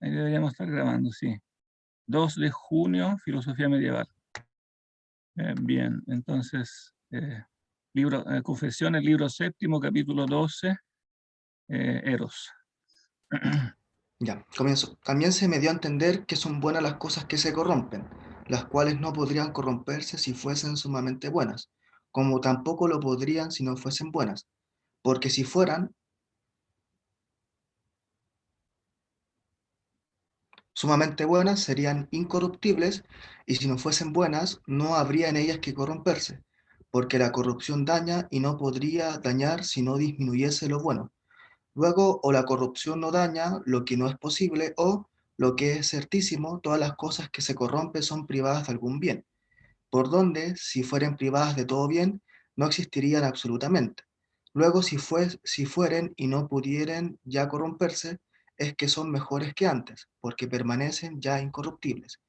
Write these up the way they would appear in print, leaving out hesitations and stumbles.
Ahí deberíamos estar grabando, sí. 2 de junio, Filosofía Medieval. Bien, entonces, Confesiones, libro séptimo, capítulo 12, Eros. Ya, comienzo. También se me dio a entender que son buenas las cosas que se corrompen, las cuales no podrían corromperse si fuesen sumamente buenas, como tampoco lo podrían si no fuesen buenas, porque si fueran sumamente buenas serían incorruptibles, y si no fuesen buenas no habría en ellas que corromperse, porque la corrupción daña y no podría dañar si no disminuyese lo bueno. Luego, o la corrupción no daña lo que no es posible, o, lo que es certísimo, todas las cosas que se corrompen son privadas de algún bien, por donde, si fueren privadas de todo bien, no existirían absolutamente. Luego, si fueren y no pudieren ya corromperse, es que son mejores que antes, porque permanecen ya incorruptibles.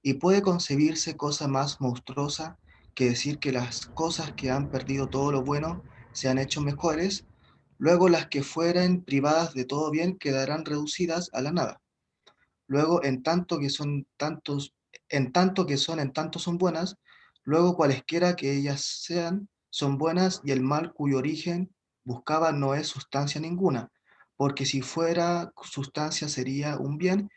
Y puede concebirse cosa más monstruosa que decir que las cosas que han perdido todo lo bueno se han hecho mejores. Luego las que fueren privadas de todo bien quedarán reducidas a la nada. Luego, en tanto son buenas, luego cualesquiera que ellas sean, son buenas, y el mal cuyo origen buscaba no es sustancia ninguna, porque si fuera sustancia sería un bien,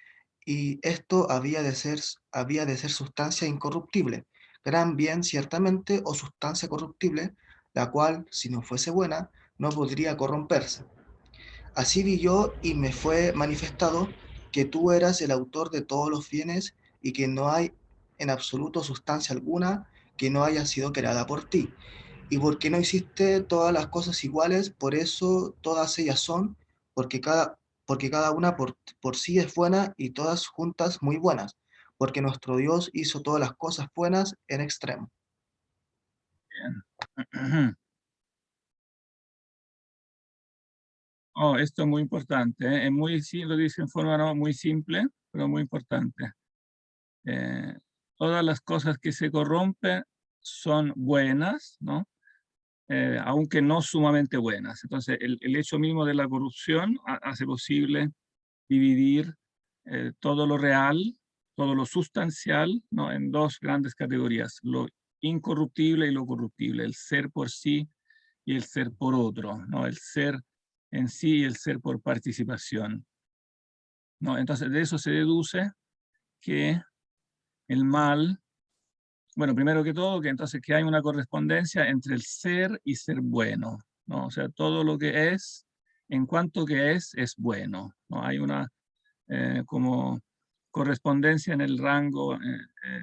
y esto había de ser sustancia incorruptible, gran bien ciertamente, o sustancia corruptible, la cual, si no fuese buena, no podría corromperse. Así vi yo y me fue manifestado que tú eras el autor de todos los bienes, y que no hay en absoluto sustancia alguna que no haya sido creada por ti. Y porque no hiciste todas las cosas iguales, por eso todas ellas son, porque cada una por sí es buena, y todas juntas muy buenas, porque nuestro Dios hizo todas las cosas buenas en extremo. Bien. Oh, esto es muy importante, ¿eh? Es muy, sí, lo dice en forma muy simple, pero muy importante. Eh, Todas las cosas que se corrompen son buenas, ¿no? Aunque no sumamente buenas. Entonces, el hecho mismo de la corrupción hace posible dividir todo lo real, todo lo sustancial, ¿no? En dos grandes categorías, lo incorruptible y lo corruptible, el ser por sí y el ser por otro, ¿no? El ser en sí y el ser por participación, ¿no? Entonces, de eso se deduce que el mal, bueno, primero que todo, que entonces que hay una correspondencia entre el ser y ser bueno, ¿no? O sea, todo lo que es, en cuanto que es bueno, ¿no? Hay una como correspondencia en el rango,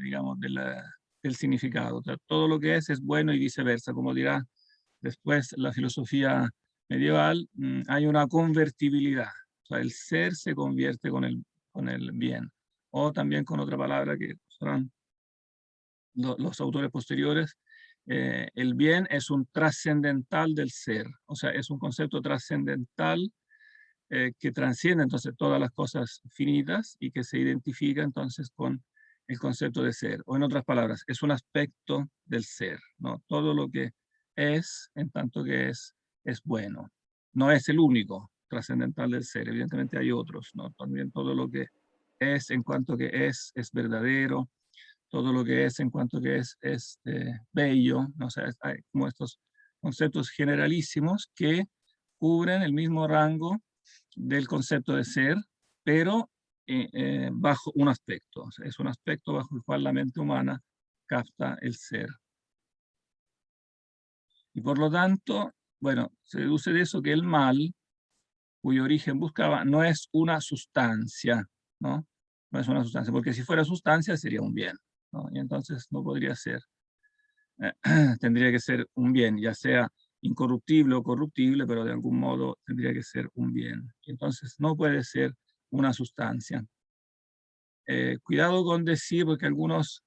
digamos, del significado. O sea, todo lo que es bueno y viceversa, como dirá después la filosofía medieval, hay una convertibilidad. O sea, el ser se convierte con el bien. O también con otra palabra que usarán los autores posteriores, el bien es un trascendental del ser. O sea, es un concepto trascendental que transciende entonces todas las cosas finitas y que se identifica entonces con el concepto de ser. O en otras palabras, es un aspecto del ser, ¿no? Todo lo que en tanto que es bueno. No es el único trascendental del ser, evidentemente hay otros, ¿no? También todo lo que es en cuanto que es verdadero, todo lo que es en cuanto que es bello, ¿no? O sea, hay como estos conceptos generalísimos que cubren el mismo rango del concepto de ser, pero bajo un aspecto. O sea, es un aspecto bajo el cual la mente humana capta el ser. Y por lo tanto, bueno, se deduce de eso que el mal, cuyo origen buscaba, no es una sustancia, ¿no? No es una sustancia, porque si fuera sustancia sería un bien, ¿no? Y entonces no podría ser. Tendría que ser un bien, ya sea incorruptible o corruptible, pero de algún modo tendría que ser un bien. Entonces no puede ser una sustancia. Cuidado con decir, porque algunos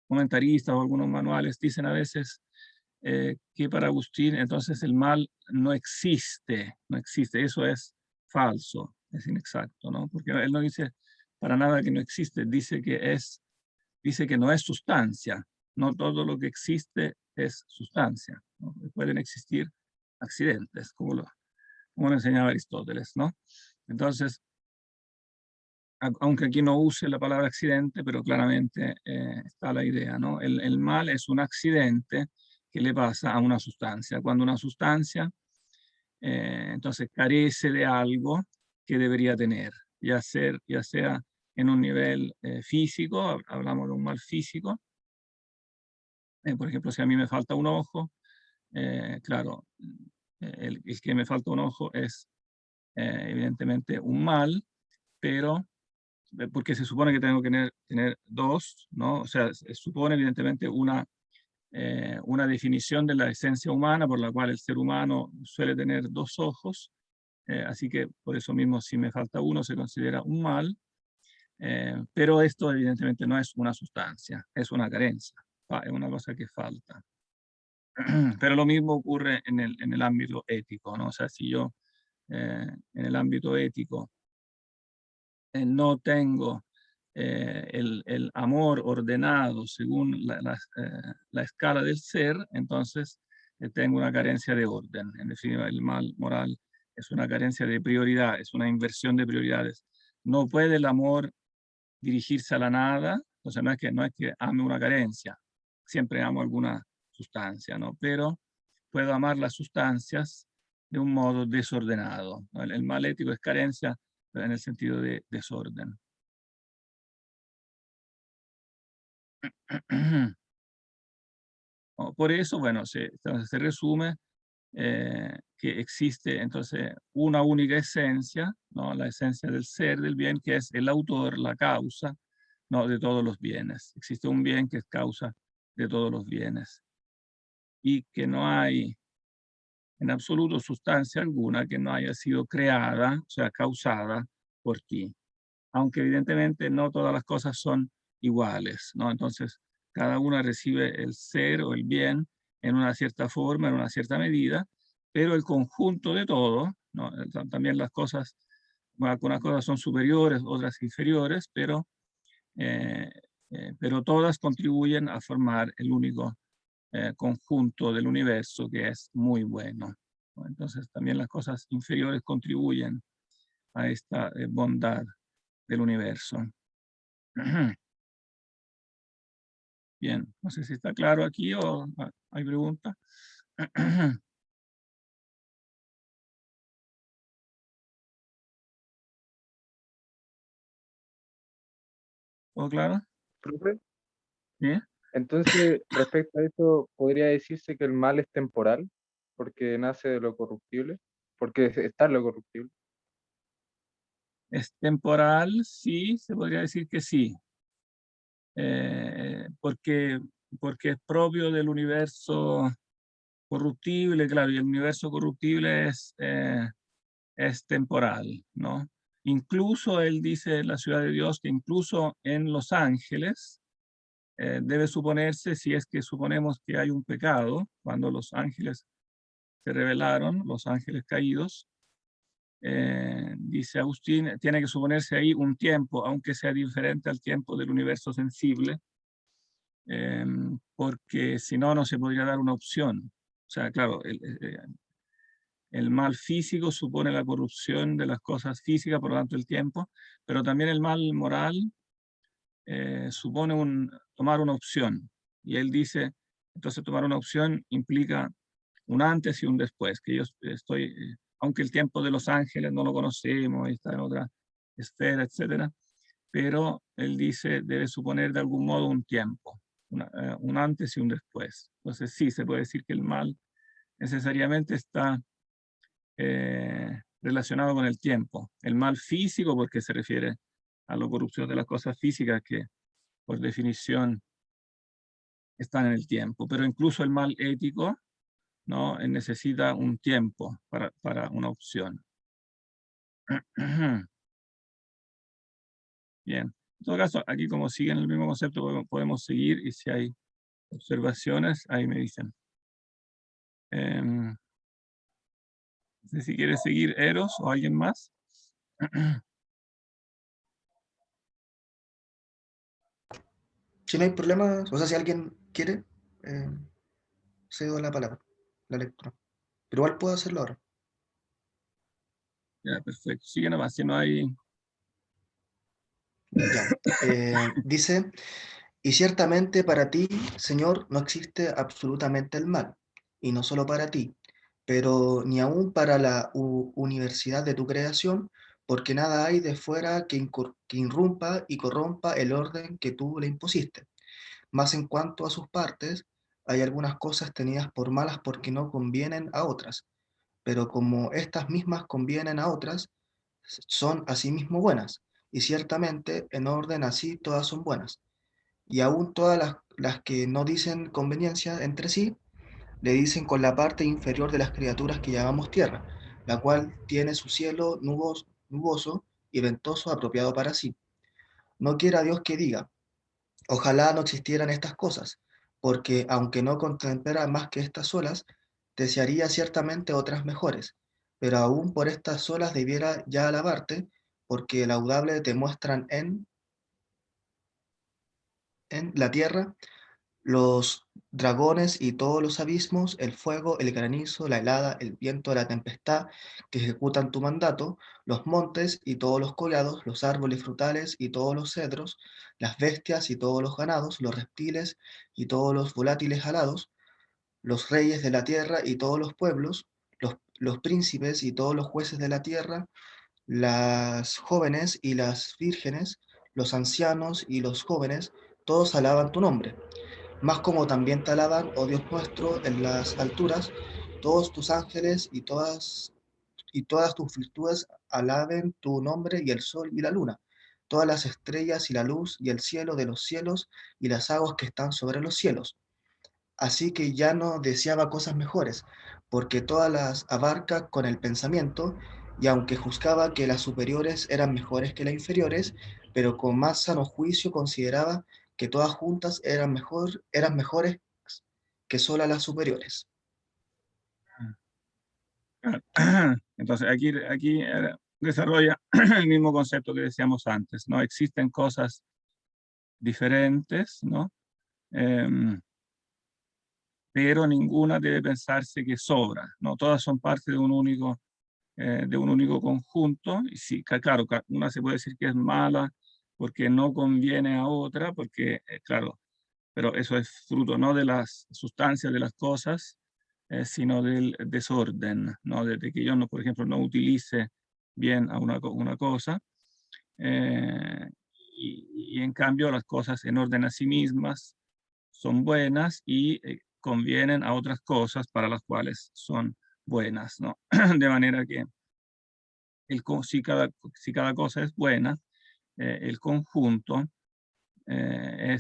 comentaristas o algunos manuales dicen a veces que para Agustín entonces el mal no existe, no existe. Eso es falso, es inexacto, ¿no? Porque él no dice para nada que no existe, dice que no es sustancia. No todo lo que existe es sustancia, ¿no? Pueden existir accidentes, como lo enseñaba Aristóteles, ¿no? Entonces, aunque aquí no use la palabra accidente, pero claramente está la idea, ¿no? El mal es un accidente que le pasa a una sustancia. Cuando una sustancia entonces carece de algo que debería tener, ya sea en un nivel físico, hablamos de un mal físico, por ejemplo, si a mí me falta un ojo, claro, el que me falta un ojo es evidentemente un mal, pero porque se supone que tengo que tener dos, ¿no? O sea, se supone evidentemente una definición de la esencia humana por la cual el ser humano suele tener dos ojos, así que por eso mismo si me falta uno se considera un mal, pero esto evidentemente no es una sustancia, es una carencia, es una cosa que falta. Pero lo mismo ocurre en el ámbito ético, ¿no? O sea, si yo en el ámbito ético no tengo el amor ordenado según la escala del ser, entonces tengo una carencia de orden. En definitiva, el mal moral es una carencia de prioridad, es una inversión de prioridades. No puede el amor dirigirse a la nada, o sea, no es que ame una carencia, siempre amo alguna sustancia, ¿no? Pero puedo amar las sustancias de un modo desordenado, ¿no? El mal ético es carencia, pero en el sentido de desorden. Por eso, bueno, entonces se resume que existe entonces una única esencia, ¿no? La esencia del ser, del bien, que es el autor, la causa, ¿no? De todos los bienes. Existe un bien que es causa de todos los bienes y que no hay en absoluto sustancia alguna que no haya sido creada, o sea, causada por ti. Aunque evidentemente no todas las cosas son iguales, ¿no? Entonces, cada una recibe el ser o el bien en una cierta forma, en una cierta medida, pero el conjunto de todo, ¿no? También las cosas, bueno, algunas cosas son superiores, otras inferiores, eh, pero todas contribuyen a formar el único conjunto del universo que es muy bueno, ¿no? Entonces, también las cosas inferiores contribuyen a esta bondad del universo. Bien, no sé si está claro aquí o hay preguntas. ¿Todo claro? Profe, ¿Sí? entonces, respecto a eso, ¿podría decirse que el mal es temporal? Porque nace de lo corruptible, porque está en lo corruptible. ¿Es temporal? Sí, se podría decir que sí. Porque, porque es propio del universo corruptible, claro, y el universo corruptible es temporal, ¿no? Incluso él dice en la ciudad de Dios que incluso en los ángeles debe suponerse, si es que suponemos que hay un pecado, cuando los ángeles se rebelaron, los ángeles caídos, dice Agustín, tiene que suponerse ahí un tiempo, aunque sea diferente al tiempo del universo sensible, porque si no, no se podría dar una opción. O sea, claro, el mal físico supone la corrupción de las cosas físicas, por lo tanto el tiempo, pero también el mal moral supone tomar una opción. Y él dice, entonces tomar una opción implica un antes y un después, que yo estoy, aunque el tiempo de los ángeles no lo conocemos, está en otra esfera, etcétera, pero él dice, debe suponer de algún modo un tiempo, un antes y un después. Entonces sí, se puede decir que el mal necesariamente está relacionado con el tiempo. El mal físico, porque se refiere a la corrupción de las cosas físicas que por definición están en el tiempo, pero incluso el mal ético, ¿no? Necesita un tiempo para una opción. Bien, en todo caso, aquí como siguen el mismo concepto, podemos seguir y si hay observaciones, ahí me dicen. No sé si quiere seguir Eros o alguien más. Si no hay problema, o sea, si alguien quiere, eh, cedo la palabra, la lectura. Pero igual puedo hacerlo ahora. Ya, perfecto. Sigue nomás, si no hay... Ya. Dice, y ciertamente para ti, Señor, no existe absolutamente el mal, y no solo para ti, pero ni aún para la universidad de tu creación, porque nada hay de fuera que irrumpa y corrompa el orden que tú le impusiste. Mas en cuanto a sus partes, hay algunas cosas tenidas por malas porque no convienen a otras, pero como estas mismas convienen a otras, son asimismo buenas, y ciertamente en orden así todas son buenas. Y aún todas las que no dicen conveniencia entre sí, le dicen con la parte inferior de las criaturas que llamamos tierra, la cual tiene su cielo nuboso y ventoso apropiado para sí. No quiera Dios que diga, ojalá no existieran estas cosas, porque aunque no contemplara más que estas solas, desearía ciertamente otras mejores, pero aún por estas solas debiera ya alabarte, porque laudable te muestran en la tierra los dragones y todos los abismos, el fuego, el granizo, la helada, el viento, la tempestad, que ejecutan tu mandato, los montes y todos los collados, los árboles frutales y todos los cedros, las bestias y todos los ganados, los reptiles y todos los volátiles alados, los reyes de la tierra y todos los pueblos, los príncipes y todos los jueces de la tierra, las jóvenes y las vírgenes, los ancianos y los jóvenes, todos alaban tu nombre, más como también te alaban, oh Dios nuestro, en las alturas, todos tus ángeles y todas tus virtudes alaben tu nombre y el sol y la luna, todas las estrellas y la luz y el cielo de los cielos y las aguas que están sobre los cielos. Así que ya no deseaba cosas mejores, porque todas las abarca con el pensamiento, y aunque juzgaba que las superiores eran mejores que las inferiores, pero con más sano juicio consideraba que todas juntas eran mejores que solas las superiores. Entonces, aquí desarrolla el mismo concepto que decíamos antes, ¿no? Existen cosas diferentes, ¿no? Pero ninguna debe pensarse que sobra, ¿no? Todas son parte de un único conjunto, y sí, claro, una se puede decir que es mala porque no conviene a otra, porque, claro, pero eso es fruto no de las sustancias de las cosas, sino del desorden, ¿no? Desde que yo, no, por ejemplo, no utilice bien a una cosa, eh, y en cambio las cosas en orden a sí mismas son buenas y convienen a otras cosas para las cuales son buenas, ¿no? De manera que si cada cosa es buena, el conjunto el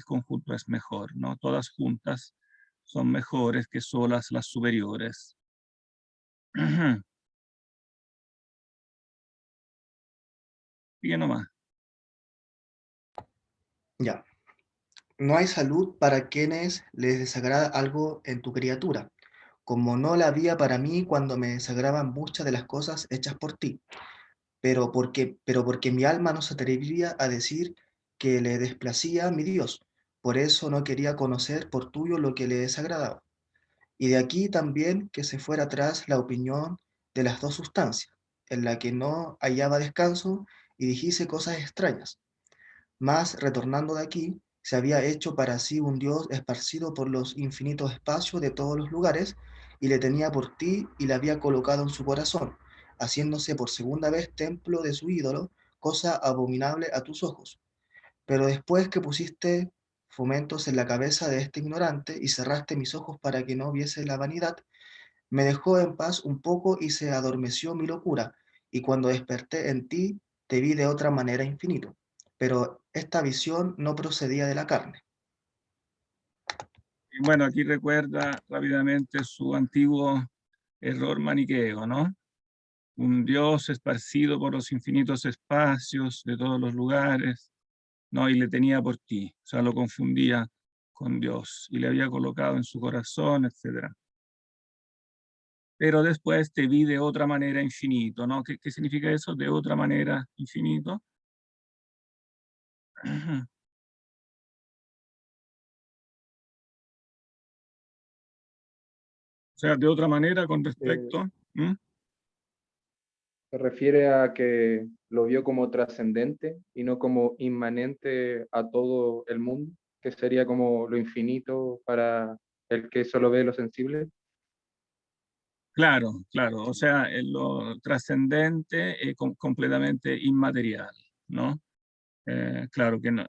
conjunto es mejor, ¿no? Todas juntas son mejores que solas las superiores. Sigue nomás. Ya. No hay salud para quienes les desagrada algo en tu criatura, como no la había para mí cuando me desagraban muchas de las cosas hechas por ti. Pero porque mi alma no se atrevería a decir que le desplacía a mi Dios. Por eso no quería conocer por tuyo lo que le desagradaba. Y de aquí también que se fuera atrás la opinión de las dos sustancias, en la que no hallaba descanso y dijese cosas extrañas. Mas retornando de aquí, se había hecho para sí un Dios esparcido por los infinitos espacios de todos los lugares, y le tenía por ti y le había colocado en su corazón, haciéndose por segunda vez templo de su ídolo, cosa abominable a tus ojos. Pero después que pusiste fomentos en la cabeza de este ignorante y cerraste mis ojos para que no viese la vanidad, me dejó en paz un poco y se adormeció mi locura, y cuando desperté en ti, te vi de otra manera infinito. Pero esta visión no procedía de la carne. Y bueno, aquí recuerda rápidamente su antiguo error maniqueo, ¿no? Un Dios esparcido por los infinitos espacios de todos los lugares, ¿no? Y le tenía por ti, o sea, lo confundía con Dios y le había colocado en su corazón, etcétera. Pero después te vi de otra manera infinito, ¿no? ¿Qué significa eso? De otra manera infinito. O sea, de otra manera con Eh, respecto. ¿Mm? Se refiere a que lo vio como trascendente y no como inmanente a todo el mundo, que sería como lo infinito para el que solo ve lo sensible. Claro, claro. O sea, lo trascendente es completamente inmaterial, ¿no? Claro que no,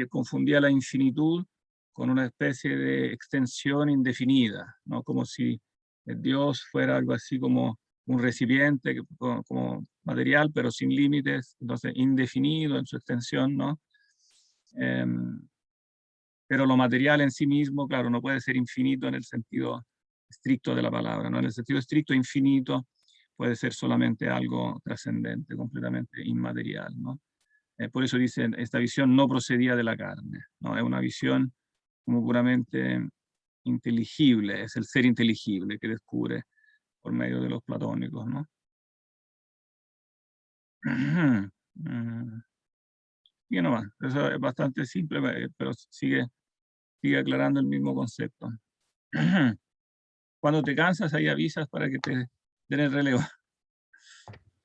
confundía la infinitud con una especie de extensión indefinida, ¿no? Como si Dios fuera algo así como un recipiente, como material, pero sin límites, entonces indefinido en su extensión, ¿no? Em, pero lo material en sí mismo, claro, no puede ser infinito en el sentido estricto de la palabra, ¿no? En el sentido estricto, infinito puede ser solamente algo trascendente, completamente inmaterial, ¿no? Por eso dicen, esta visión no procedía de la carne, ¿no? Es una visión como puramente inteligible, es el ser inteligible que descubre por medio de los platónicos, ¿no? Y nomás, eso es bastante simple, pero sigue aclarando el mismo concepto. Cuando te cansas, ahí avisas para que te den el relevo.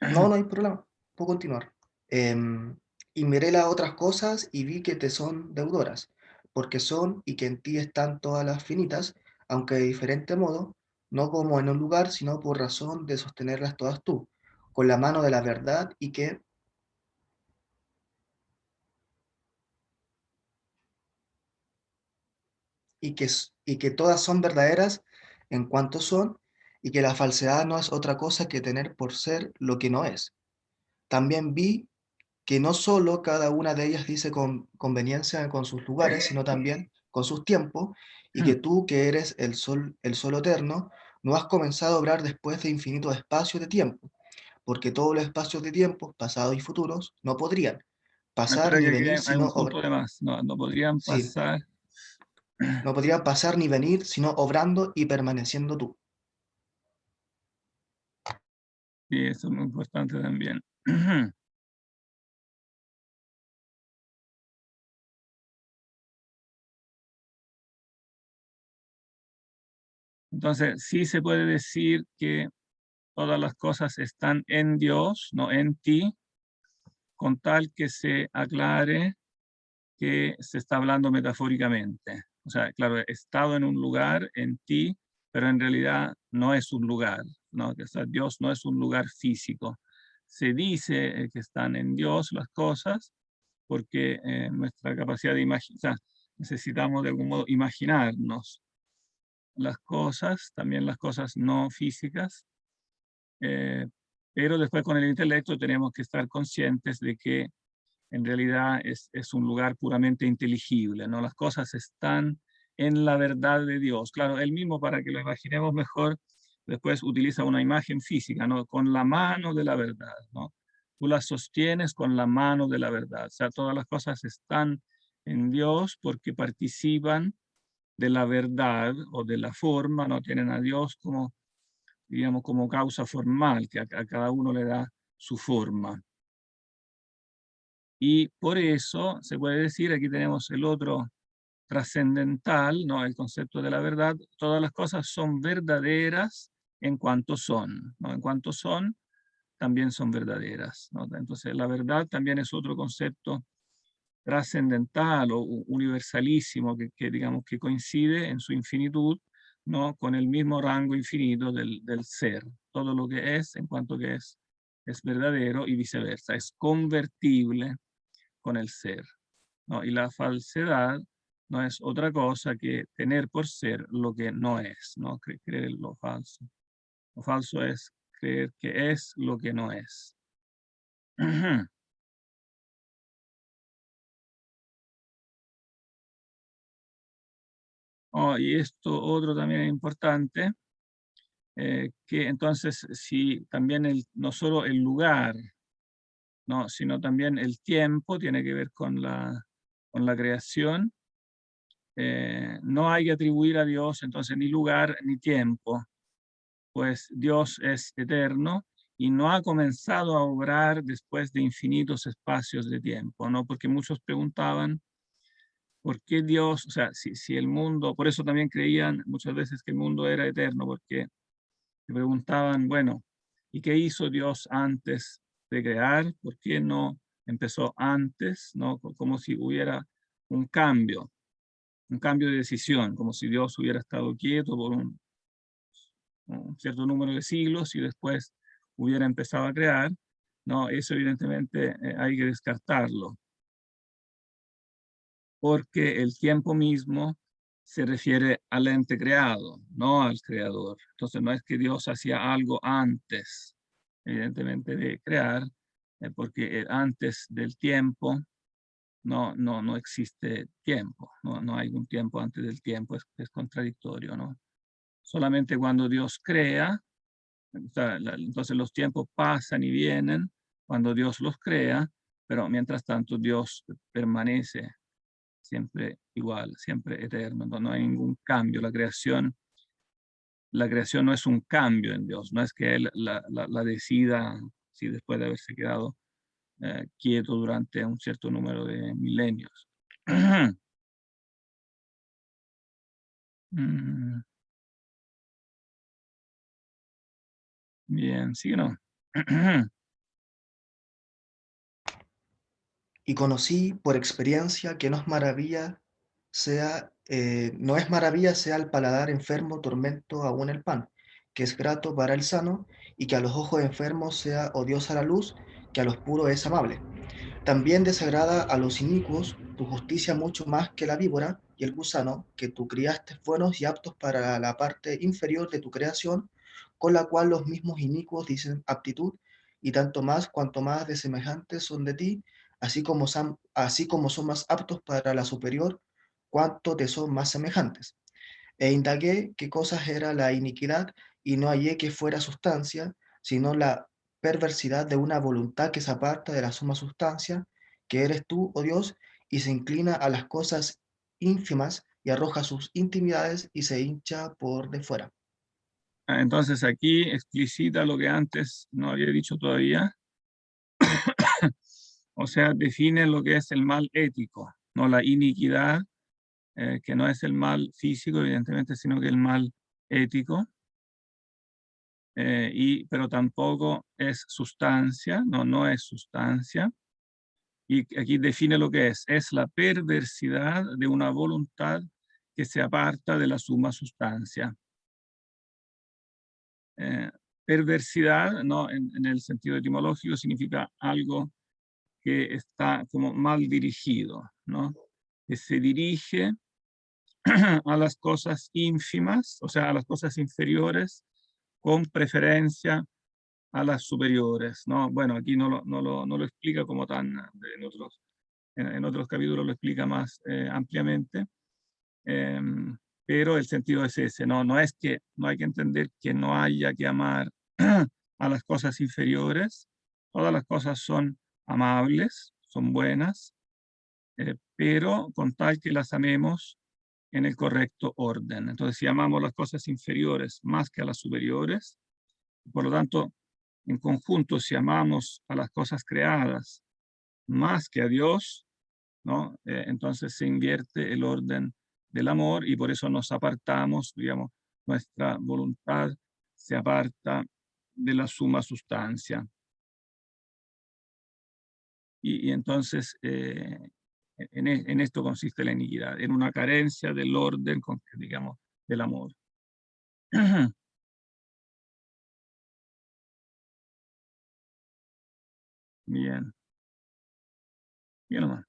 No, no hay problema. Puedo continuar. Y miré las otras cosas y vi que te son deudoras, porque son y que en ti están todas las finitas, aunque de diferente modo, no como en un lugar, sino por razón de sostenerlas todas tú, con la mano de la verdad y que todas son verdaderas en cuanto son, y que la falsedad no es otra cosa que tener por ser lo que no es. También vi que no solo cada una de ellas dice con conveniencia con sus lugares, sino también con sus tiempos, y que tú, que eres el sol eterno, no has comenzado a obrar después de infinitos espacios de tiempo, porque todos los espacios de tiempo, pasados y futuros, no podrían pasar Espera ni que aquí venir hay un sino punto de más. No, no podrían sí, pasar. no podrían pasar ni venir sino obrando y permaneciendo tú. Sí, eso es muy importante también. Entonces, sí se puede decir que todas las cosas están en Dios, no en ti, con tal que se aclare que se está hablando metafóricamente. O sea, claro, he estado en un lugar, en ti, pero en realidad no es un lugar, ¿no? O sea, Dios no es un lugar físico. Se dice que están en Dios las cosas porque nuestra capacidad de imaginar, necesitamos de algún modo imaginarnos las cosas, también las cosas no físicas, eh, pero después con el intelecto tenemos que estar conscientes de que en realidad es un lugar puramente inteligible, ¿no? Las cosas están en la verdad de Dios. Claro, él mismo, para que lo imaginemos mejor, después utiliza una imagen física, ¿no? Con la mano de la verdad, ¿no? Tú las sostienes con la mano de la verdad. O sea, todas las cosas están en Dios porque participan de la verdad o de la forma, no tienen a Dios como, digamos, como causa formal, que a cada uno le da su forma. Y por eso se puede decir, aquí tenemos el otro trascendental, ¿no? El concepto de la verdad, todas las cosas son verdaderas en cuanto son, ¿no? En cuanto son, también son verdaderas, ¿no? Entonces la verdad también es otro concepto trascendental o universalísimo digamos que coincide en su infinitud, ¿no? Con el mismo rango infinito del ser. Todo lo que es en cuanto que es verdadero y viceversa, es convertible con el ser, ¿no? Y la falsedad no es otra cosa que tener por ser lo que no es, ¿no? Creer en lo falso. Lo falso es creer que es lo que no es. Oh, y esto otro también es importante, que entonces si también no solo el lugar, ¿no? Sino también el tiempo tiene que ver con la creación, no hay que atribuir a Dios entonces ni lugar ni tiempo, pues Dios es eterno y no ha comenzado a obrar después de infinitos espacios de tiempo, ¿no? Porque muchos preguntaban, ¿por qué Dios, o sea, si el mundo, por eso también creían muchas veces que el mundo era eterno, porque se preguntaban, bueno, ¿Y qué hizo Dios antes de crear? ¿Por qué no empezó antes? ¿No? Como si hubiera un cambio de decisión, como si Dios hubiera estado quieto por un cierto número de siglos y después hubiera empezado a crear. No, eso evidentemente hay que descartarlo, porque el tiempo mismo se refiere al ente creado, no al creador. Entonces no es que Dios hacía algo antes, evidentemente, de crear, porque antes del tiempo no existe tiempo, no hay un tiempo antes del tiempo, es contradictorio, ¿no? Solamente cuando Dios crea, o sea, entonces los tiempos pasan y vienen cuando Dios los crea, pero mientras tanto Dios permanece siempre igual, siempre eterno, no hay ningún cambio. La creación no es un cambio en Dios, no es que Él la decida si después de haberse quedado quieto durante un cierto número de milenios. Mm, Bien, ¿sí o no? Y conocí por experiencia que no es maravilla sea el paladar enfermo tormento aún el pan, que es grato para el sano, y que a los ojos enfermos sea odiosa la luz, que a los puros es amable. También desagrada a los inicuos tu justicia mucho más que la víbora y el gusano, que tú criaste buenos y aptos para la parte inferior de tu creación, con la cual los mismos inicuos dicen aptitud, y tanto más cuanto más de semejantes son de ti, así como son más aptos para la superior, cuanto te son más semejantes. E indagué qué cosas era la iniquidad, y no hallé que fuera sustancia, sino la perversidad de una voluntad que se aparta de la suma sustancia, que eres tú, oh Dios, y se inclina a las cosas ínfimas y arroja sus intimidades y se hincha por de fuera. Entonces aquí explicita lo que antes no había dicho todavía, o sea, define lo que es el mal ético, no la iniquidad, que no es el mal físico, evidentemente, sino que el mal ético, pero tampoco es sustancia, no es sustancia. Y aquí define lo que es la perversidad de una voluntad que se aparta de la suma sustancia. Eh, Perversidad, ¿no? En el sentido etimológico, significa algo que está como mal dirigido, ¿no? Que se dirige a las cosas ínfimas, o sea, a las cosas inferiores, con preferencia a las superiores, ¿no? Bueno, aquí no lo explica como tan, en otros capítulos lo explica más ampliamente, pero el sentido es ese, ¿no? No es que no hay que entender que no haya que amar a las cosas inferiores, todas las cosas son amables, son buenas, pero con tal que las amemos en el correcto orden. Entonces, si amamos las cosas inferiores más que a las superiores, por lo tanto, en conjunto, si amamos a las cosas creadas más que a Dios, ¿no? Entonces se invierte el orden del amor y por eso nos apartamos, digamos, nuestra voluntad se aparta de la suma sustancia. Y entonces en esto consiste la iniquidad, en una carencia del orden, digamos, del amor. Bien, bien nomás.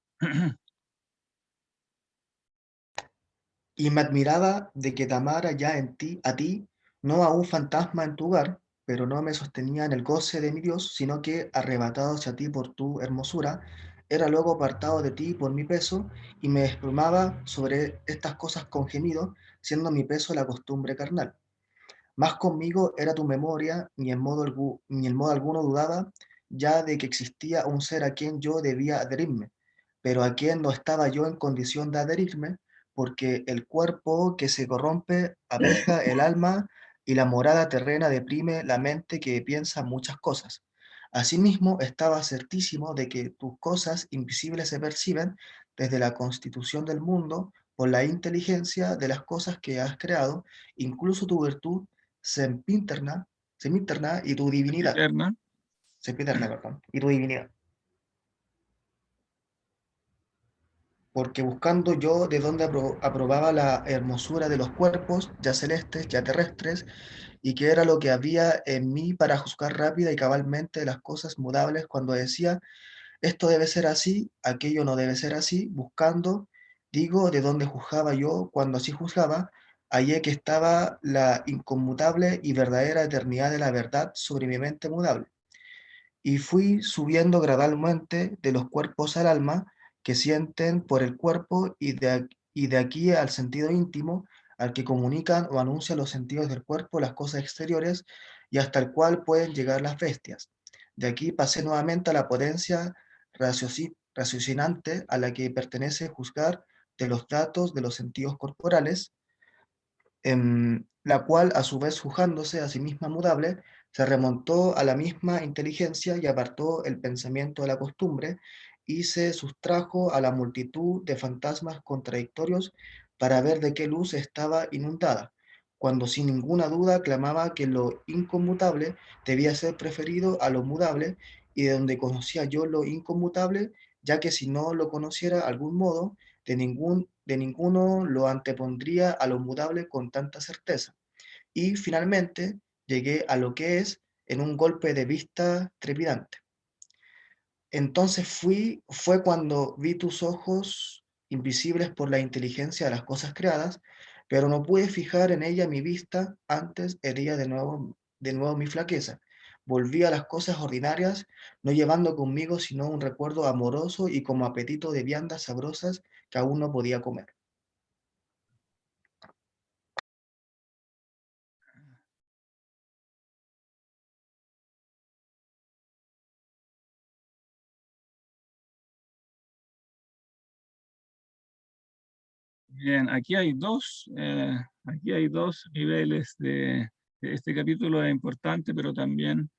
Y me admiraba de que te amara ya a ti, no a un fantasma en tu hogar, pero no me sostenía en el goce de mi Dios, sino que, arrebatado hacia ti por tu hermosura, era luego apartado de ti por mi peso, y me desplumaba sobre estas cosas con gemido, siendo mi peso la costumbre carnal. Más conmigo era tu memoria, ni en modo alguno dudaba ya de que existía un ser a quien yo debía adherirme, pero a quien no estaba yo en condición de adherirme, porque el cuerpo que se corrompe abeja el alma y la morada terrena deprime la mente que piensa muchas cosas. Asimismo, estaba certísimo de que tus cosas invisibles se perciben desde la constitución del mundo por la inteligencia de las cosas que has creado, incluso tu virtud sempiterna sempiterna y tu divinidad. Eterna. Sempiterna, perdón, y tu divinidad. Porque buscando yo de dónde aprobaba la hermosura de los cuerpos, ya celestes, ya terrestres, y qué era lo que había en mí para juzgar rápida y cabalmente las cosas mudables, cuando decía, esto debe ser así, aquello no debe ser así, buscando, digo, de dónde juzgaba yo, cuando así juzgaba, hallé que estaba la inconmutable y verdadera eternidad de la verdad sobre mi mente mudable. Y fui subiendo gradualmente de los cuerpos al alma, que sienten por el cuerpo, y de aquí al sentido íntimo, al que comunican o anuncian los sentidos del cuerpo, las cosas exteriores, y hasta el cual pueden llegar las bestias. De aquí pasé nuevamente a la potencia raciocinante a la que pertenece juzgar de los datos de los sentidos corporales, la cual, a su vez juzgándose a sí misma mudable, se remontó a la misma inteligencia y apartó el pensamiento de la costumbre y se sustrajo a la multitud de fantasmas contradictorios para ver de qué luz estaba inundada, cuando sin ninguna duda clamaba que lo inconmutable debía ser preferido a lo mudable, y de donde conocía yo lo inconmutable, ya que si no lo conociera algún modo, de ninguno lo antepondría a lo mudable con tanta certeza. Y finalmente llegué a lo que es en un golpe de vista trepidante. Entonces fue cuando vi tus ojos invisibles por la inteligencia de las cosas creadas, pero no pude fijar en ella mi vista, antes hería de nuevo mi flaqueza. Volví a las cosas ordinarias, no llevando conmigo sino un recuerdo amoroso y como apetito de viandas sabrosas que aún no podía comer. Bien, aquí hay dos niveles este capítulo es importante, pero también un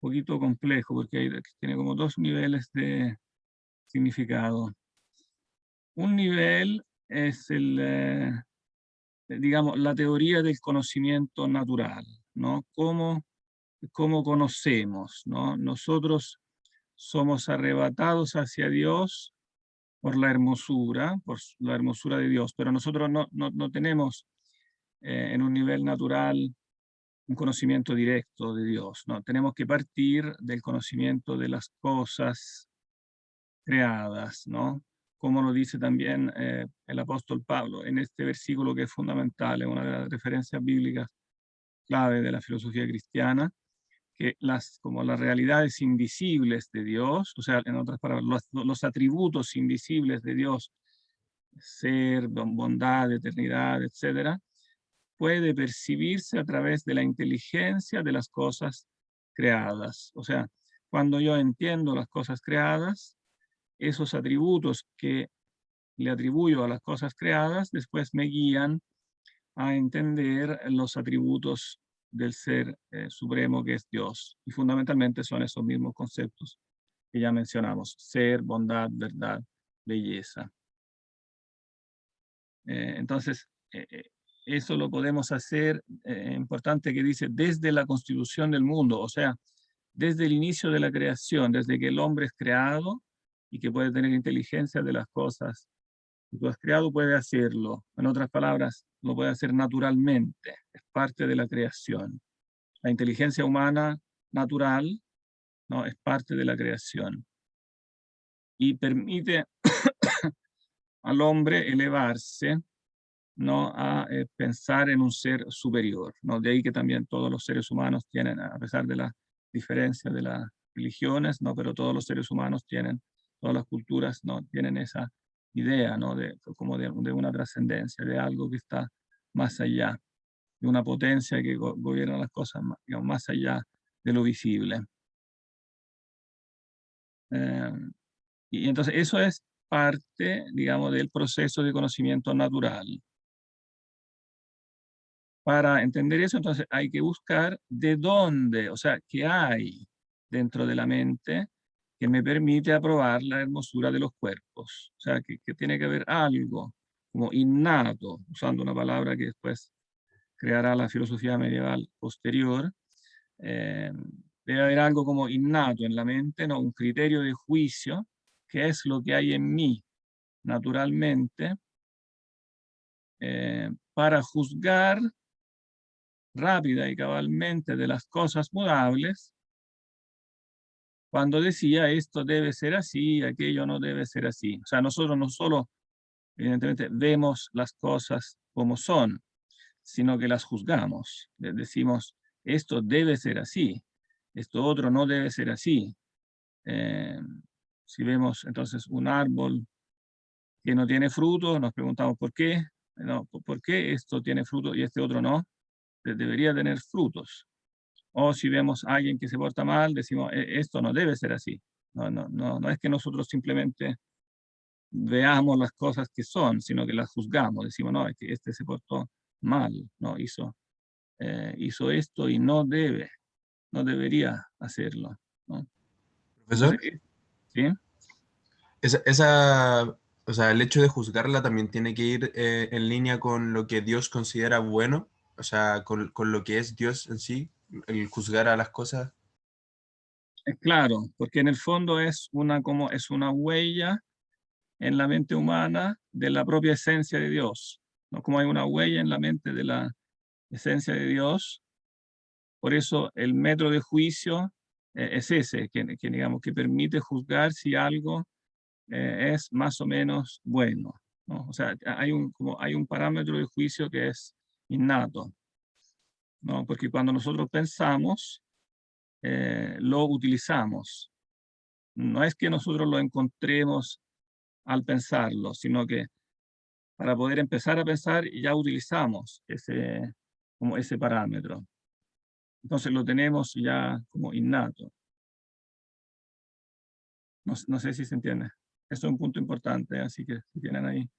poquito complejo, porque tiene como dos niveles de significado. Un nivel es digamos, la teoría del conocimiento natural, ¿no? ¿Cómo conocemos, ¿no? Nosotros somos arrebatados hacia Dios por la hermosura de Dios, pero nosotros no tenemos en un nivel natural un conocimiento directo de Dios, ¿no? Tenemos que partir del conocimiento de las cosas creadas, ¿no? Como lo dice también el apóstol Pablo en este versículo que es fundamental, es una de las referencias bíblicas clave de la filosofía cristiana, que como las realidades invisibles de Dios, o sea, en otras palabras, los atributos invisibles de Dios, ser, bondad, eternidad, etcétera, puede percibirse a través de la inteligencia de las cosas creadas. O sea, cuando yo entiendo las cosas creadas, esos atributos que le atribuyo a las cosas creadas, después me guían a entender los atributos del ser supremo que es Dios. Y fundamentalmente son esos mismos conceptos que ya mencionamos: ser, bondad, verdad, belleza. Entonces, eso lo podemos hacer, importante que dice, desde la constitución del mundo, o sea, desde el inicio de la creación, desde que el hombre es creado y que puede tener inteligencia de las cosas que tú has creado, puede hacerlo. En otras palabras, lo puede hacer naturalmente, es parte de la creación. La inteligencia humana natural, ¿no?, es parte de la creación y permite al hombre elevarse, ¿no?, a pensar en un ser superior, ¿no? De ahí que también todos los seres humanos tienen, a pesar de las diferencias de las religiones, ¿no?, pero todos los seres humanos tienen, todas las culturas, ¿no?, tienen esa idea, ¿no?, como de una trascendencia, de algo que está más allá, de una potencia que gobierna las cosas, digamos, más allá de lo visible. Eh, y entonces eso es parte, digamos, del proceso de conocimiento natural. Para entender eso, entonces hay que buscar de dónde, o sea, qué hay dentro de la mente que me permite aprobar la hermosura de los cuerpos. O sea, que tiene que haber algo como innato, usando una palabra que después creará la filosofía medieval posterior, debe haber algo como innato en la mente, ¿no? Un criterio de juicio, que es lo que hay en mí naturalmente, para juzgar rápida y cabalmente de las cosas mudables, cuando decía esto debe ser así, aquello no debe ser así. O sea, nosotros no solo, evidentemente, vemos las cosas como son, sino que las juzgamos. Decimos, esto debe ser así, esto otro no debe ser así. Eh, si vemos entonces un árbol que no tiene fruto, nos preguntamos por qué. No, ¿por qué esto tiene fruto y este otro no? Debería tener frutos. O si vemos a alguien que se porta mal, decimos, esto no debe ser así. No es que nosotros simplemente veamos las cosas que son, sino que las juzgamos. Decimos, no, es que este se portó mal, no hizo esto y no debería hacerlo, ¿no? Profesor, Entonces, ¿sí? o sea, el hecho de juzgarla también tiene que ir en línea con lo que Dios considera bueno, o sea, con lo que es Dios en sí, el juzgar a las cosas. Claro, porque en el fondo es una huella en la mente humana de la propia esencia de Dios, ¿no? Como hay una huella en la mente de la esencia de Dios, por eso el metro de juicio es ese, digamos, que permite juzgar si algo es más o menos bueno, ¿no? O sea, hay un parámetro de juicio que es innato, ¿no? Porque cuando nosotros pensamos, lo utilizamos. No es que nosotros lo encontremos al pensarlo, sino que para poder empezar a pensar ya utilizamos como ese parámetro. Entonces lo tenemos ya como innato. No sé si se entiende. Eso es un punto importante, así que si tienen ahí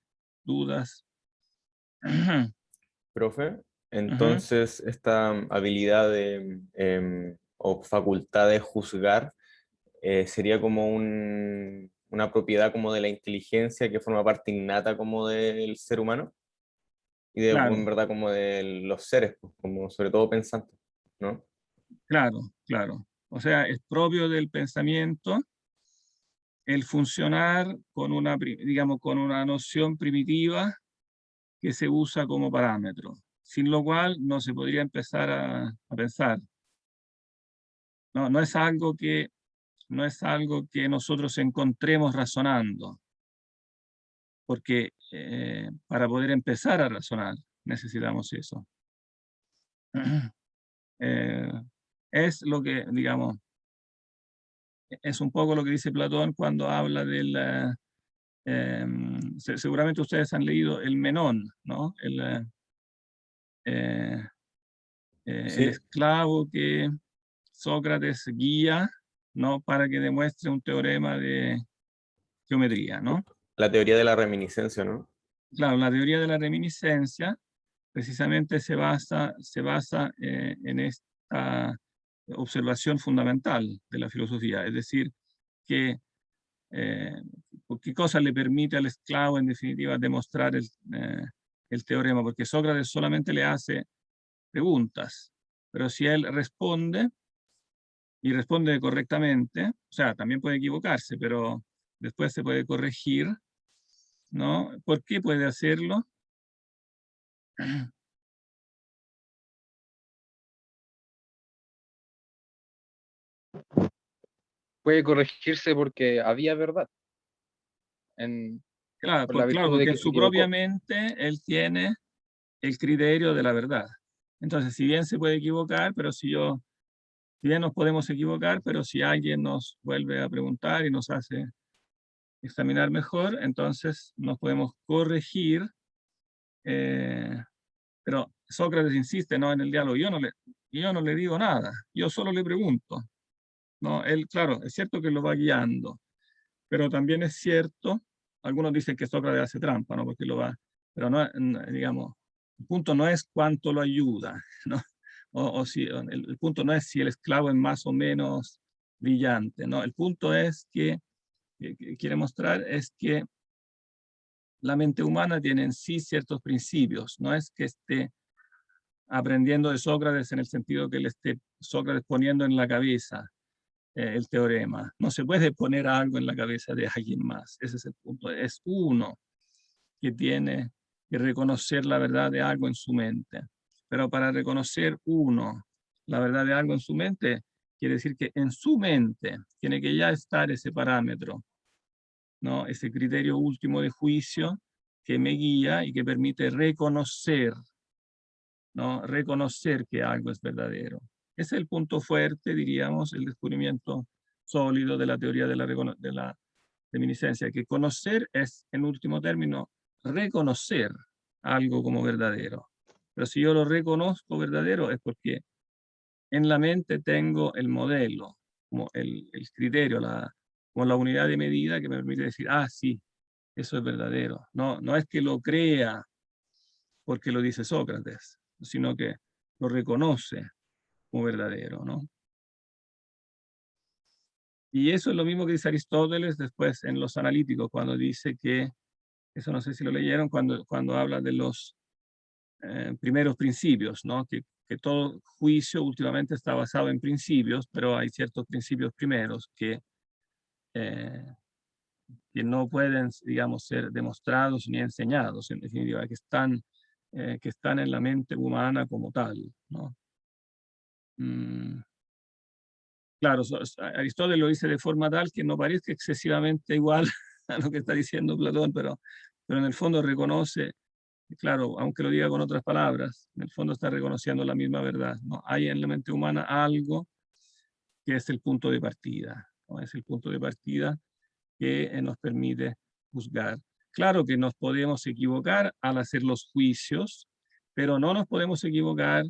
dudas. Profe, Ujú. entonces esta habilidad o facultad de juzgar sería como una propiedad como de la inteligencia que forma parte innata como del ser humano y de, Claro, en verdad, como de los seres, pues, como sobre todo pensantes, ¿no? claro. O sea, es propio del pensamiento el funcionar con digamos, con una noción primitiva que se usa como parámetro, sin lo cual no se podría empezar a pensar. No no es algo que nosotros encontremos razonando, porque para poder empezar a razonar necesitamos eso. Eh, es lo que, digamos, es un poco lo que dice Platón cuando habla del... seguramente ustedes han leído el Menón, ¿no? Eh, el Sí, esclavo que Sócrates guía, ¿no? Para que demuestre un teorema de geometría, ¿no? la teoría de la reminiscencia, ¿no? Claro, la teoría de la reminiscencia precisamente se basa en esta observación fundamental de la filosofía, es decir, que eh, qué cosa le permite al esclavo en definitiva demostrar el teorema, porque Sócrates solamente le hace preguntas, pero si él responde y responde correctamente, o sea, también puede equivocarse, pero después se puede corregir, ¿no? ¿Por qué puede hacerlo? Puede corregirse porque había verdad, en, Claro, por la claro, virtud de porque en que se su propia equivocó. mente él tiene el criterio de la verdad. Entonces, si bien se puede equivocar, si bien nos podemos equivocar, pero si alguien nos vuelve a preguntar y nos hace examinar mejor, entonces nos podemos corregir. eh, pero Sócrates insiste, ¿no? En el diálogo, yo no le digo nada, yo solo le pregunto, ¿no? Él, claro, es cierto que lo va guiando, pero también es cierto, algunos dicen que Sócrates hace trampa, ¿no? Porque lo va, pero digamos, el punto no es cuánto lo ayuda, ¿no? O si, el punto no es si el esclavo es más o menos brillante, ¿no? El punto es que quiere mostrar es que la mente humana tiene en sí ciertos principios, no es que esté aprendiendo de Sócrates en el sentido que le esté Sócrates poniendo en la cabeza el teorema. No se puede poner algo en la cabeza de alguien más. Ese es el punto. Es uno que tiene que reconocer la verdad de algo en su mente. Pero para reconocer uno la verdad de algo en su mente, quiere decir que en su mente tiene que ya estar ese parámetro, ¿no? Ese criterio último de juicio que me guía y que permite reconocer, ¿no? Reconocer que algo es verdadero. Ese es el punto fuerte, diríamos, el descubrimiento sólido de la teoría de la reminiscencia, que conocer es, en último término, reconocer algo como verdadero. Pero si yo lo reconozco verdadero es porque en la mente tengo el modelo, como el criterio, como la unidad de medida que me permite decir, ah, sí, eso es verdadero. No, no es que lo crea porque lo dice Sócrates, sino que lo reconoce como verdadero, ¿no? Y eso es lo mismo que dice Aristóteles después en Los Analíticos, cuando dice que, eso no sé si lo leyeron, cuando habla de los primeros principios, ¿no? Que todo juicio últimamente está basado en principios, pero hay ciertos principios primeros que no pueden, digamos, ser demostrados ni enseñados, en definitiva, que están en la mente humana como tal, ¿no? Claro, Aristóteles lo dice de forma tal que no parezca excesivamente igual a lo que está diciendo Platón, pero en el fondo reconoce, claro, aunque lo diga con otras palabras, en el fondo está reconociendo la misma verdad, ¿no? Hay en la mente humana algo que es el punto de partida, ¿no? Es el punto de partida que nos permite juzgar. Claro que nos podemos equivocar al hacer los juicios, pero no nos podemos equivocar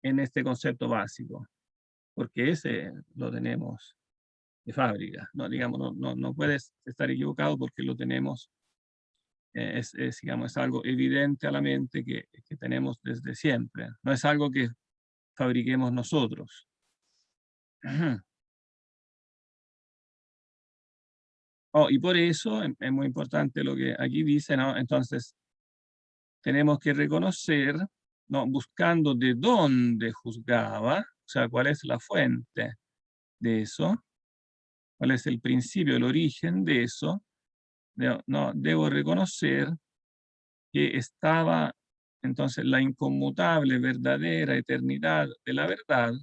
en este concepto básico, porque ese lo tenemos de fábrica, ¿no? Digamos, no puedes estar equivocado porque lo tenemos, digamos, es algo evidente a la mente que tenemos desde siempre, no es algo que fabriquemos nosotros. Oh, y por eso es muy importante lo que aquí dice, ¿no? Entonces, tenemos que reconocer, ¿no? Buscando de dónde juzgaba, o sea, cuál es la fuente de eso, cuál es el principio, el origen de eso. No, debo reconocer que estaba entonces la inconmutable, verdadera eternidad de la verdad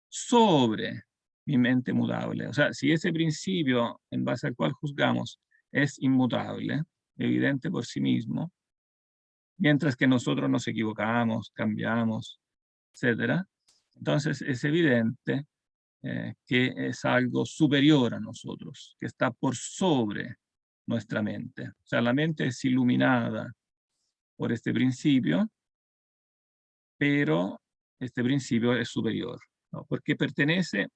sobre mi mente mudable. O sea, si ese principio en base al cual juzgamos es inmutable, evidente por sí mismo, mientras que nosotros nos equivocamos, cambiamos, etcétera, entonces es evidente que es algo superior a nosotros, que está por sobre nuestra mente. O sea, la mente es iluminada por este principio, pero este principio es superior, ¿no? Porque pertenece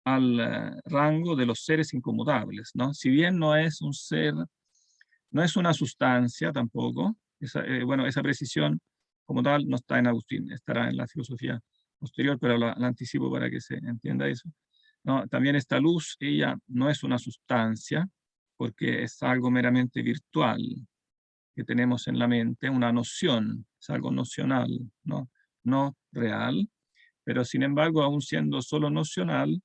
al rango de los seres inconmutables, ¿no? Si bien no es un ser, no es una sustancia tampoco, bueno, esa precisión como tal no está en Agustín, estará en la filosofía posterior, pero la anticipo para que se entienda eso. No, también esta luz, ella no es una sustancia, porque es algo meramente virtual que tenemos en la mente, una noción, es algo nocional, no real, pero sin embargo, aún siendo solo nocional,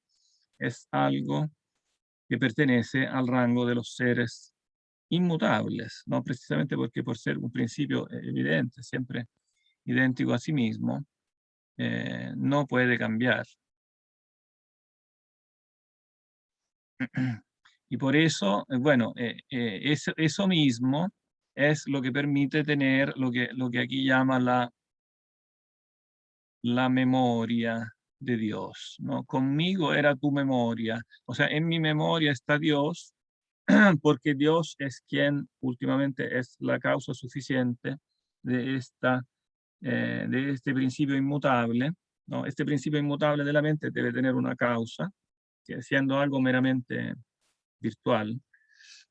es algo que pertenece al rango de los seres inmutables, ¿no? Precisamente porque por ser un principio evidente, siempre idéntico a sí mismo, no puede cambiar. Y por eso, bueno, eso mismo es lo que permite tener lo que aquí llama la memoria de Dios, ¿no? Conmigo era tu memoria, o sea, en mi memoria está Dios, porque Dios es quien últimamente es la causa suficiente de, de este principio inmutable, ¿no? Este principio inmutable de la mente debe tener una causa, que siendo algo meramente virtual,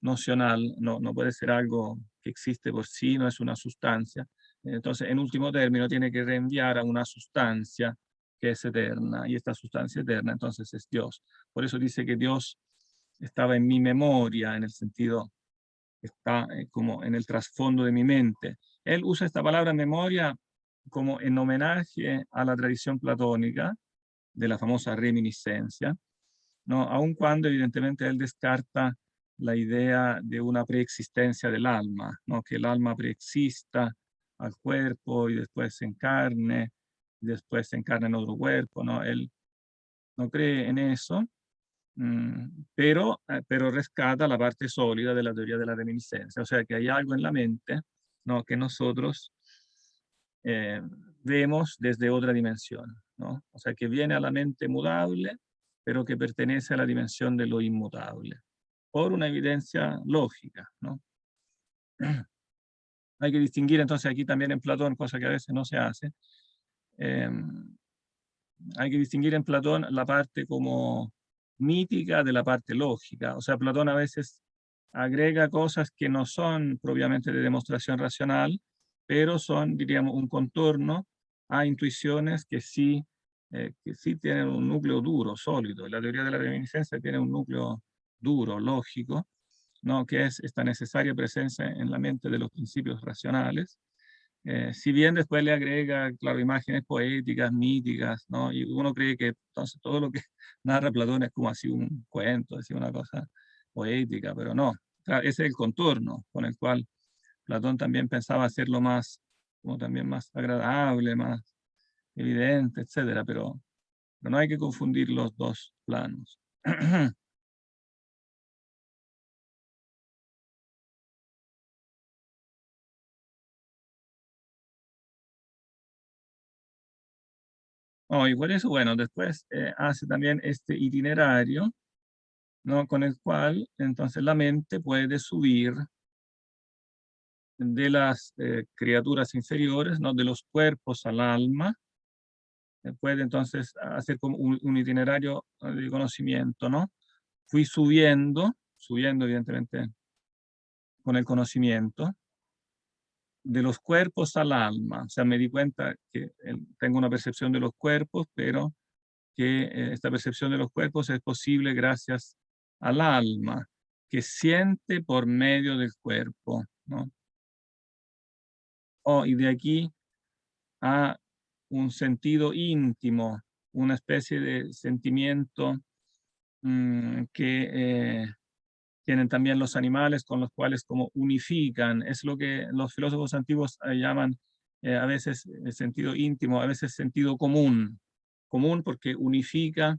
nocional, no puede ser algo que existe por sí, no es una sustancia. Entonces, en último término, tiene que reenviar a una sustancia que es eterna, y esta sustancia eterna entonces es Dios. Por eso dice que Dios estaba en mi memoria, en el sentido, está como en el trasfondo de mi mente. Él usa esta palabra memoria como en homenaje a la tradición platónica de la famosa reminiscencia, ¿no? Aun cuando evidentemente él descarta la idea de una preexistencia del alma, ¿no? Que el alma preexista al cuerpo y después se encarne, y después se encarna en otro cuerpo, ¿no? Él no cree en eso, pero rescata la parte sólida de la teoría de la reminiscencia, o sea que hay algo en la mente, ¿no? Que nosotros eh, vemos desde otra dimensión, ¿no? O sea que viene a la mente mudable, pero que pertenece a la dimensión de lo inmutable, por una evidencia lógica, ¿no? Hay que distinguir entonces aquí también en Platón, cosa que a veces no se hace, hay que distinguir en Platón la parte como mítica de la parte lógica. O sea, Platón a veces agrega cosas que no son propiamente de demostración racional, pero son, diríamos, un contorno a intuiciones que sí tienen un núcleo duro, sólido. La teoría de la reminiscencia tiene un núcleo duro, lógico, ¿no? Que es esta necesaria presencia en la mente de los principios racionales. Si bien después le agrega, claro, imágenes poéticas, míticas, ¿no? Y uno cree que entonces todo lo que narra Platón es como así un cuento, así una cosa poética, pero no. Claro, ese es el contorno con el cual Platón también pensaba hacerlo más, como también más agradable, más evidente, etcétera, pero no hay que confundir los dos planos. Oh, y por eso, bueno, después hace también este itinerario, ¿no? Con el cual entonces la mente puede subir de las criaturas inferiores, ¿no? De los cuerpos al alma, puede entonces hacer como un itinerario de conocimiento, ¿no? Fui subiendo evidentemente con el conocimiento, de los cuerpos al alma, o sea, me di cuenta que tengo una percepción de los cuerpos, pero que esta percepción de los cuerpos es posible gracias al alma, que siente por medio del cuerpo, ¿no? Oh, y de aquí a un sentido íntimo, una especie de sentimiento que tienen también los animales con los cuales como unifican. Es lo que los filósofos antiguos llaman a veces sentido íntimo, a veces sentido común. Común porque unifica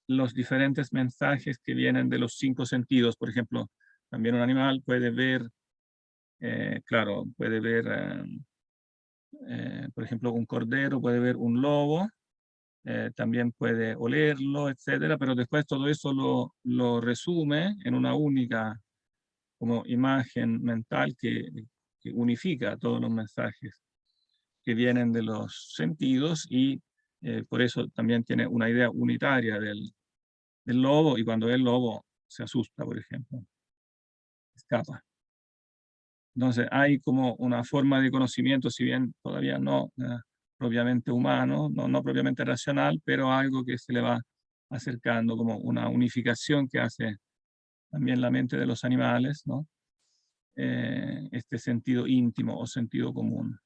los diferentes mensajes que vienen de los 5 sentidos. Por ejemplo, también un animal puede ver, claro, puede ver, por ejemplo, un cordero, puede ver un lobo, también puede olerlo, etcétera, pero después todo eso lo resume en una única como imagen mental que unifica todos los mensajes que vienen de los sentidos y por eso también tiene una idea unitaria del lobo, y cuando ve el lobo se asusta, por ejemplo, escapa. Entonces hay como una forma de conocimiento, si bien todavía no propiamente humano, no propiamente racional, pero algo que se le va acercando, como una unificación que hace también la mente de los animales, ¿no? Este sentido íntimo o sentido común.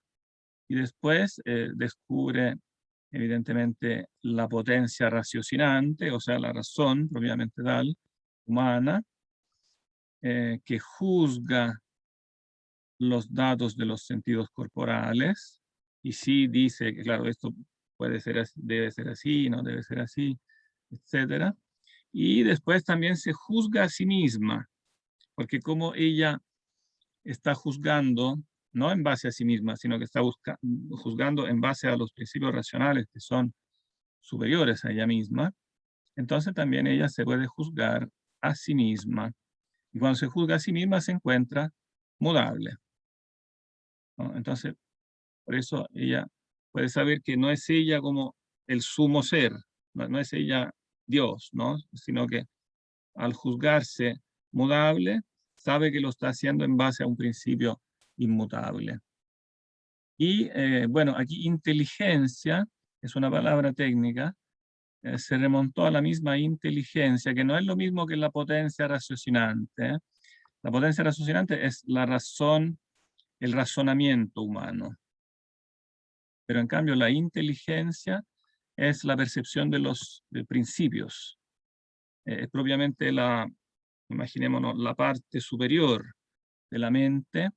Y después descubre evidentemente la potencia raciocinante, o sea, la razón propiamente tal, humana, que juzga los datos de los sentidos corporales y sí dice que, claro, esto puede ser así, debe ser así, no debe ser así, etcétera. Y después también se juzga a sí misma, porque como ella está juzgando, no en base a sí misma, sino que está juzgando en base a los principios racionales que son superiores a ella misma, entonces también ella se puede juzgar a sí misma. Y cuando se juzga a sí misma se encuentra mudable, ¿no? Entonces, por eso ella puede saber que no es ella como el sumo ser, no es ella Dios, ¿no? Sino que al juzgarse mudable, sabe que lo está haciendo en base a un principio inmutable. Y bueno, aquí inteligencia es una palabra técnica, se remontó a la misma inteligencia, que no es lo mismo que la potencia raciocinante, ¿eh? La potencia raciocinante es la razón, el razonamiento humano. Pero en cambio la inteligencia es la percepción de los principios. Es propiamente imaginémonos, la parte superior de la mente.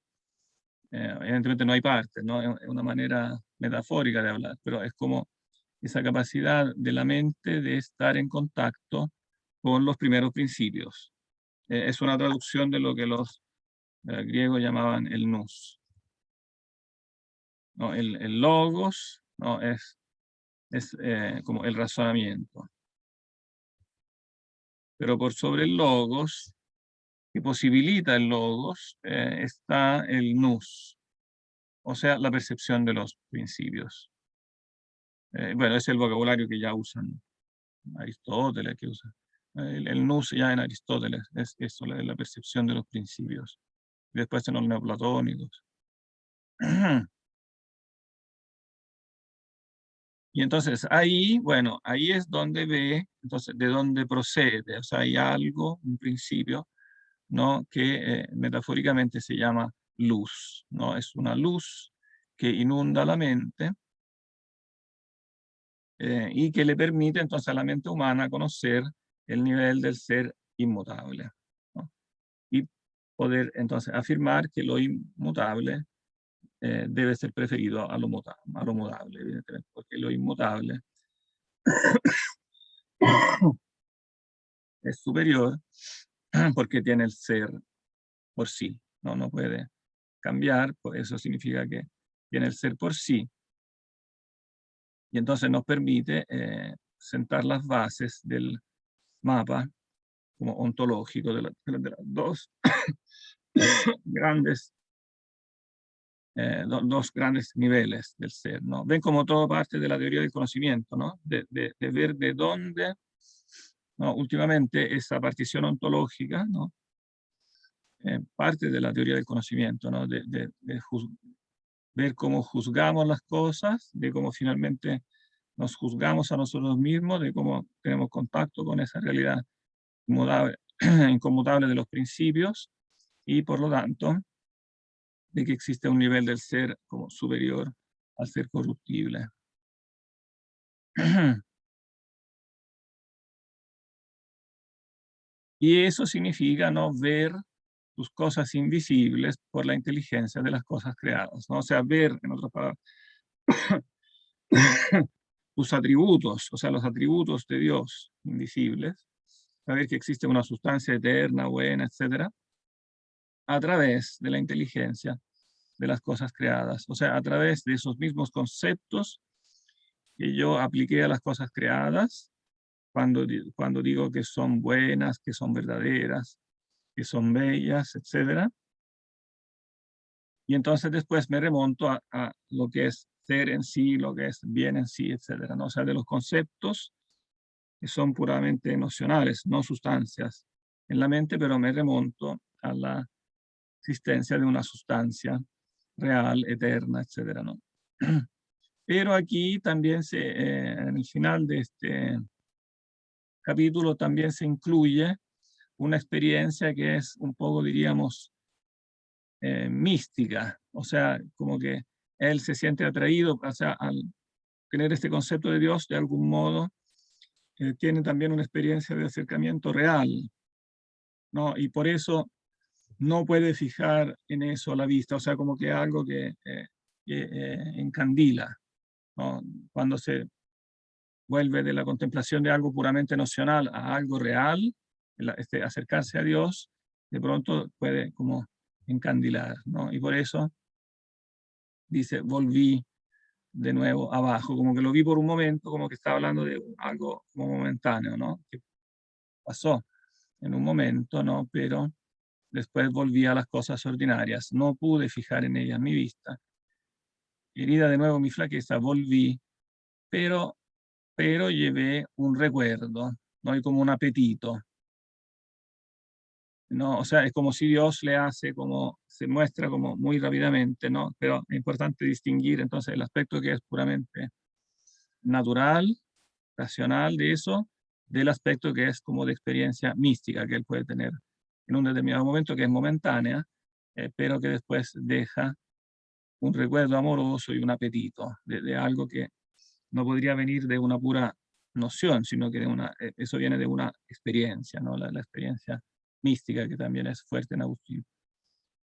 Evidentemente no hay partes, ¿no? Es una manera metafórica de hablar, pero es como esa capacidad de la mente de estar en contacto con los primeros principios. Es una traducción de lo que los griegos llamaban el nous. ¿No? El logos, ¿no? es como el razonamiento. Pero por sobre el logos, que posibilita el logos, está el nous, o sea, la percepción de los principios. Bueno, es el vocabulario que ya usan Aristóteles, que usa. El nous ya en Aristóteles es eso, la percepción de los principios. Y después en los neoplatónicos. Y entonces ahí, bueno, ahí es donde ve, entonces, de dónde procede. O sea, hay algo, un principio, ¿no? Que metafóricamente se llama luz, ¿no? Es una luz que inunda la mente y que le permite entonces a la mente humana conocer el nivel del ser inmutable, ¿no? Y poder entonces afirmar que lo inmutable debe ser preferido a lo mutable, evidentemente, porque lo inmutable es superior porque tiene el ser por sí, ¿no? No puede cambiar, por eso significa que tiene el ser por sí, y entonces nos permite sentar las bases del mapa como ontológico de las dos grandes dos grandes niveles del ser, ¿no? Ven como todo parte de la teoría del conocimiento, ¿no? De ver de dónde, ¿no? Últimamente esa partición ontológica, ¿no? Parte de la teoría del conocimiento, ¿no? Ver cómo juzgamos las cosas, de cómo finalmente nos juzgamos a nosotros mismos, de cómo tenemos contacto con esa realidad inconmutable de los principios, y por lo tanto, de que existe un nivel del ser como superior al ser corruptible. Y eso significa no ver tus cosas invisibles por la inteligencia de las cosas creadas, ¿no? O sea, ver, en otras palabras, tus atributos, o sea, los atributos de Dios invisibles, saber que existe una sustancia eterna, buena, etcétera, a través de la inteligencia de las cosas creadas, o sea, a través de esos mismos conceptos que yo apliqué a las cosas creadas cuando digo que son buenas, que son verdaderas, que son bellas, etc. Y entonces después me remonto a lo que es ser en sí, lo que es bien en sí, etc., ¿no? O sea, de los conceptos que son puramente emocionales, no sustancias en la mente, pero me remonto a la existencia de una sustancia real, eterna, etc., ¿no? Pero aquí también en el final de este capítulo también se incluye una experiencia que es un poco, diríamos, mística. O sea, como que él se siente atraído, o sea, al tener este concepto de Dios, de algún modo, tiene también una experiencia de acercamiento real, ¿no? Y por eso no puede fijar en eso la vista, o sea, como que algo que encandila, ¿no? Cuando se vuelve de la contemplación de algo puramente nocional a algo real, acercarse a Dios, de pronto puede como encandilar, ¿no? Y por eso dice, volví de nuevo abajo, como que lo vi por un momento, como que estaba hablando de algo como momentáneo, ¿no? Que pasó en un momento, ¿no? Pero después volví a las cosas ordinarias, no pude fijar en ellas mi vista. Herida de nuevo mi flaqueza, volví, pero llevé un recuerdo, no hay como un apetito. ¿No? O sea, es como si Dios le hace como, se muestra como muy rápidamente, ¿no? Pero es importante distinguir entonces el aspecto que es puramente natural, racional de eso, del aspecto que es como de experiencia mística que él puede tener en un determinado momento, que es momentánea, pero que después deja un recuerdo amoroso y un apetito de algo que no podría venir de una pura noción, sino que eso viene de una experiencia, ¿no? La experiencia mística que también es fuerte en Agustín.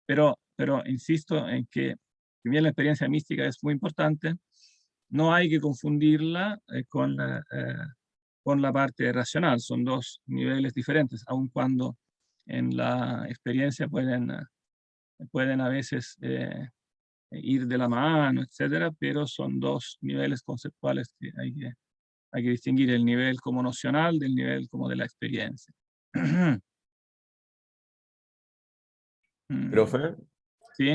Pero insisto en que, si bien la experiencia mística es muy importante, no hay que confundirla con la parte racional. Son dos niveles diferentes, aun cuando en la experiencia pueden a veces ir de la mano, etcétera, pero son dos niveles conceptuales que hay que distinguir: el nivel como nocional del nivel como de la experiencia. Profe, ¿Sí?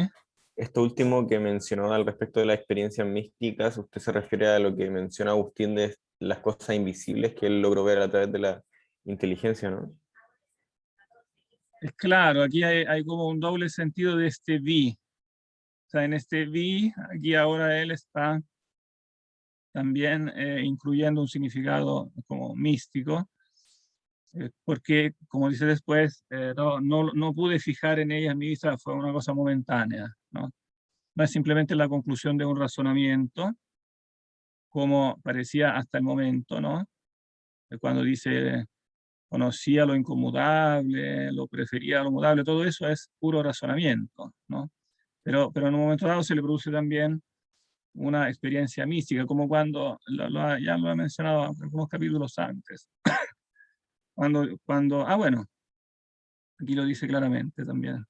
esto último que mencionó al respecto de las experiencias místicas, usted se refiere a lo que menciona Agustín de las cosas invisibles que él logró ver a través de la inteligencia, ¿no? Es claro, aquí hay como un doble sentido de este vi. O sea, en este vi, aquí ahora él está también incluyendo un significado como místico, porque, como dice después, no pude fijar en ella mi vista, fue una cosa momentánea, ¿no? No es simplemente la conclusión de un razonamiento, como parecía hasta el momento, ¿no? Cuando dice, conocía lo incomodable, lo prefería lo mudable, todo eso es puro razonamiento, ¿no? Pero en un momento dado se le produce también una experiencia mística, como cuando, ya lo he mencionado en algunos capítulos antes, bueno, aquí lo dice claramente también,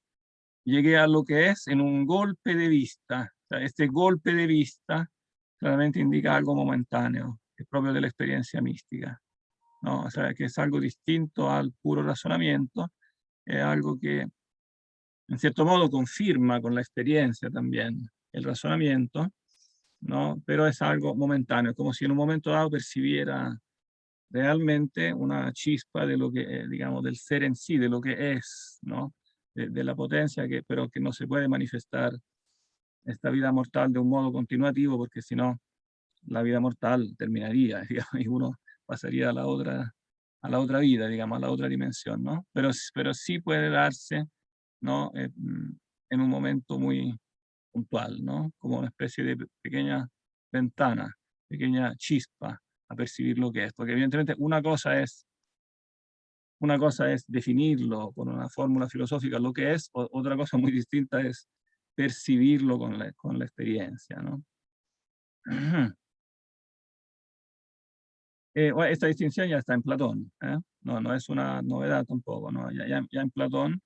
llegué a lo que es en un golpe de vista. O sea, este golpe de vista claramente indica algo momentáneo, es propio de la experiencia mística, ¿no? O sea, que es algo distinto al puro razonamiento, es algo que en cierto modo confirma con la experiencia también el razonamiento, ¿no? Pero es algo momentáneo, como si en un momento dado percibiera realmente una chispa de lo que, digamos, del ser en sí, de lo que es, ¿no? De la potencia, pero que no se puede manifestar esta vida mortal de un modo continuativo, porque si no, la vida mortal terminaría, digamos, y uno pasaría a la otra vida, digamos, a la otra dimensión, ¿no? Pero sí puede darse, ¿no? En un momento muy puntual, ¿no? Como una especie de pequeña ventana, pequeña chispa a percibir lo que es, porque evidentemente una cosa es definirlo con una fórmula filosófica lo que es, otra cosa muy distinta es percibirlo con la experiencia, ¿no? Bueno, esta distinción ya está en Platón, ¿eh? No es una novedad tampoco, ¿no? Ya en Platón,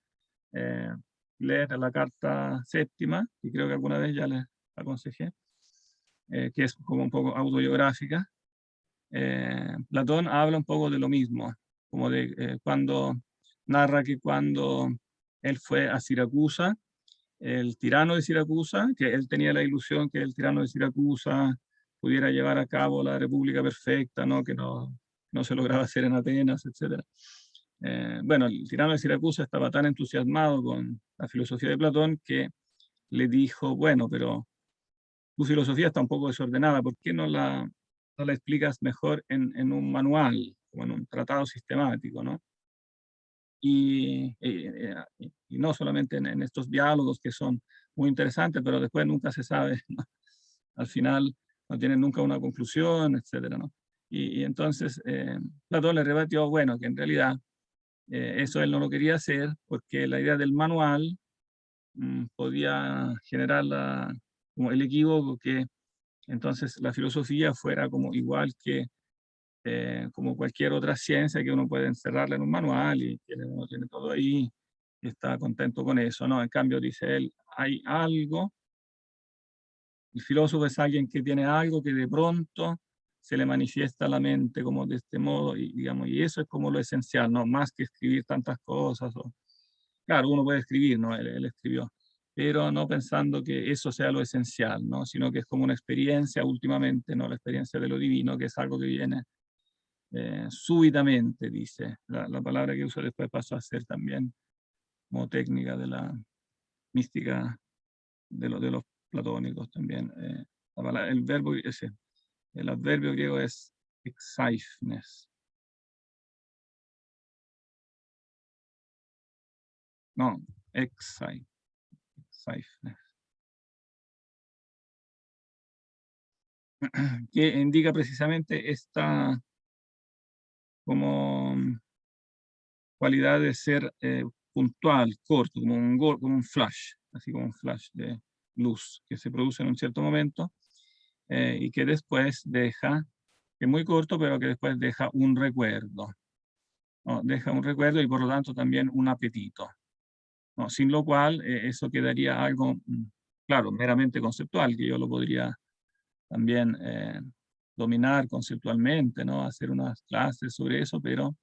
eh, leer la carta séptima, y creo que alguna vez ya les aconsejé, que es como un poco autobiográfica. Platón habla un poco de lo mismo, como de cuando narra que cuando él fue a Siracusa, el tirano de Siracusa, que él tenía la ilusión que el tirano de Siracusa pudiera llevar a cabo la república perfecta, ¿no? Que no se lograba hacer en Atenas, etc. Bueno, el tirano de Siracusa estaba tan entusiasmado con la filosofía de Platón que le dijo, bueno, pero tu filosofía está un poco desordenada, ¿por qué no la explicas mejor en un manual, o en un tratado sistemático, ¿no? Y no solamente en estos diálogos que son muy interesantes, pero después nunca se sabe, ¿no? Al final no tienen nunca una conclusión, etcétera, ¿no? Y entonces Platón le rebatió, bueno, que en realidad eso él no lo quería hacer porque la idea del manual podía generar como el equívoco que entonces la filosofía fuera como igual que como cualquier otra ciencia, que uno puede encerrarla en un manual y uno tiene todo ahí y está contento con eso, ¿no? En cambio, dice él, hay algo, el filósofo es alguien que tiene algo que de pronto se le manifiesta a la mente como de este modo, y digamos, y eso es como lo esencial, ¿no? Más que escribir tantas cosas. Claro, uno puede escribir, ¿no? Él escribió, pero no pensando que eso sea lo esencial, ¿no? Sino que es como una experiencia últimamente, ¿no? La experiencia de lo divino, que es algo que viene súbitamente, dice. La palabra que uso después pasó a ser también como técnica de la mística de los platónicos también. El adverbio griego es exaifnes. No, exaifnes. que indica precisamente esta como cualidad de ser puntual, corto, como un flash, así como un flash de luz que se produce en un cierto momento y que después deja, que es muy corto, pero que después deja un recuerdo, ¿no? Deja un recuerdo y por lo tanto también un apetito, ¿no? Sin lo cual eso quedaría algo, claro, meramente conceptual, que yo lo podría también dominar conceptualmente, ¿no? Hacer unas clases sobre eso, pero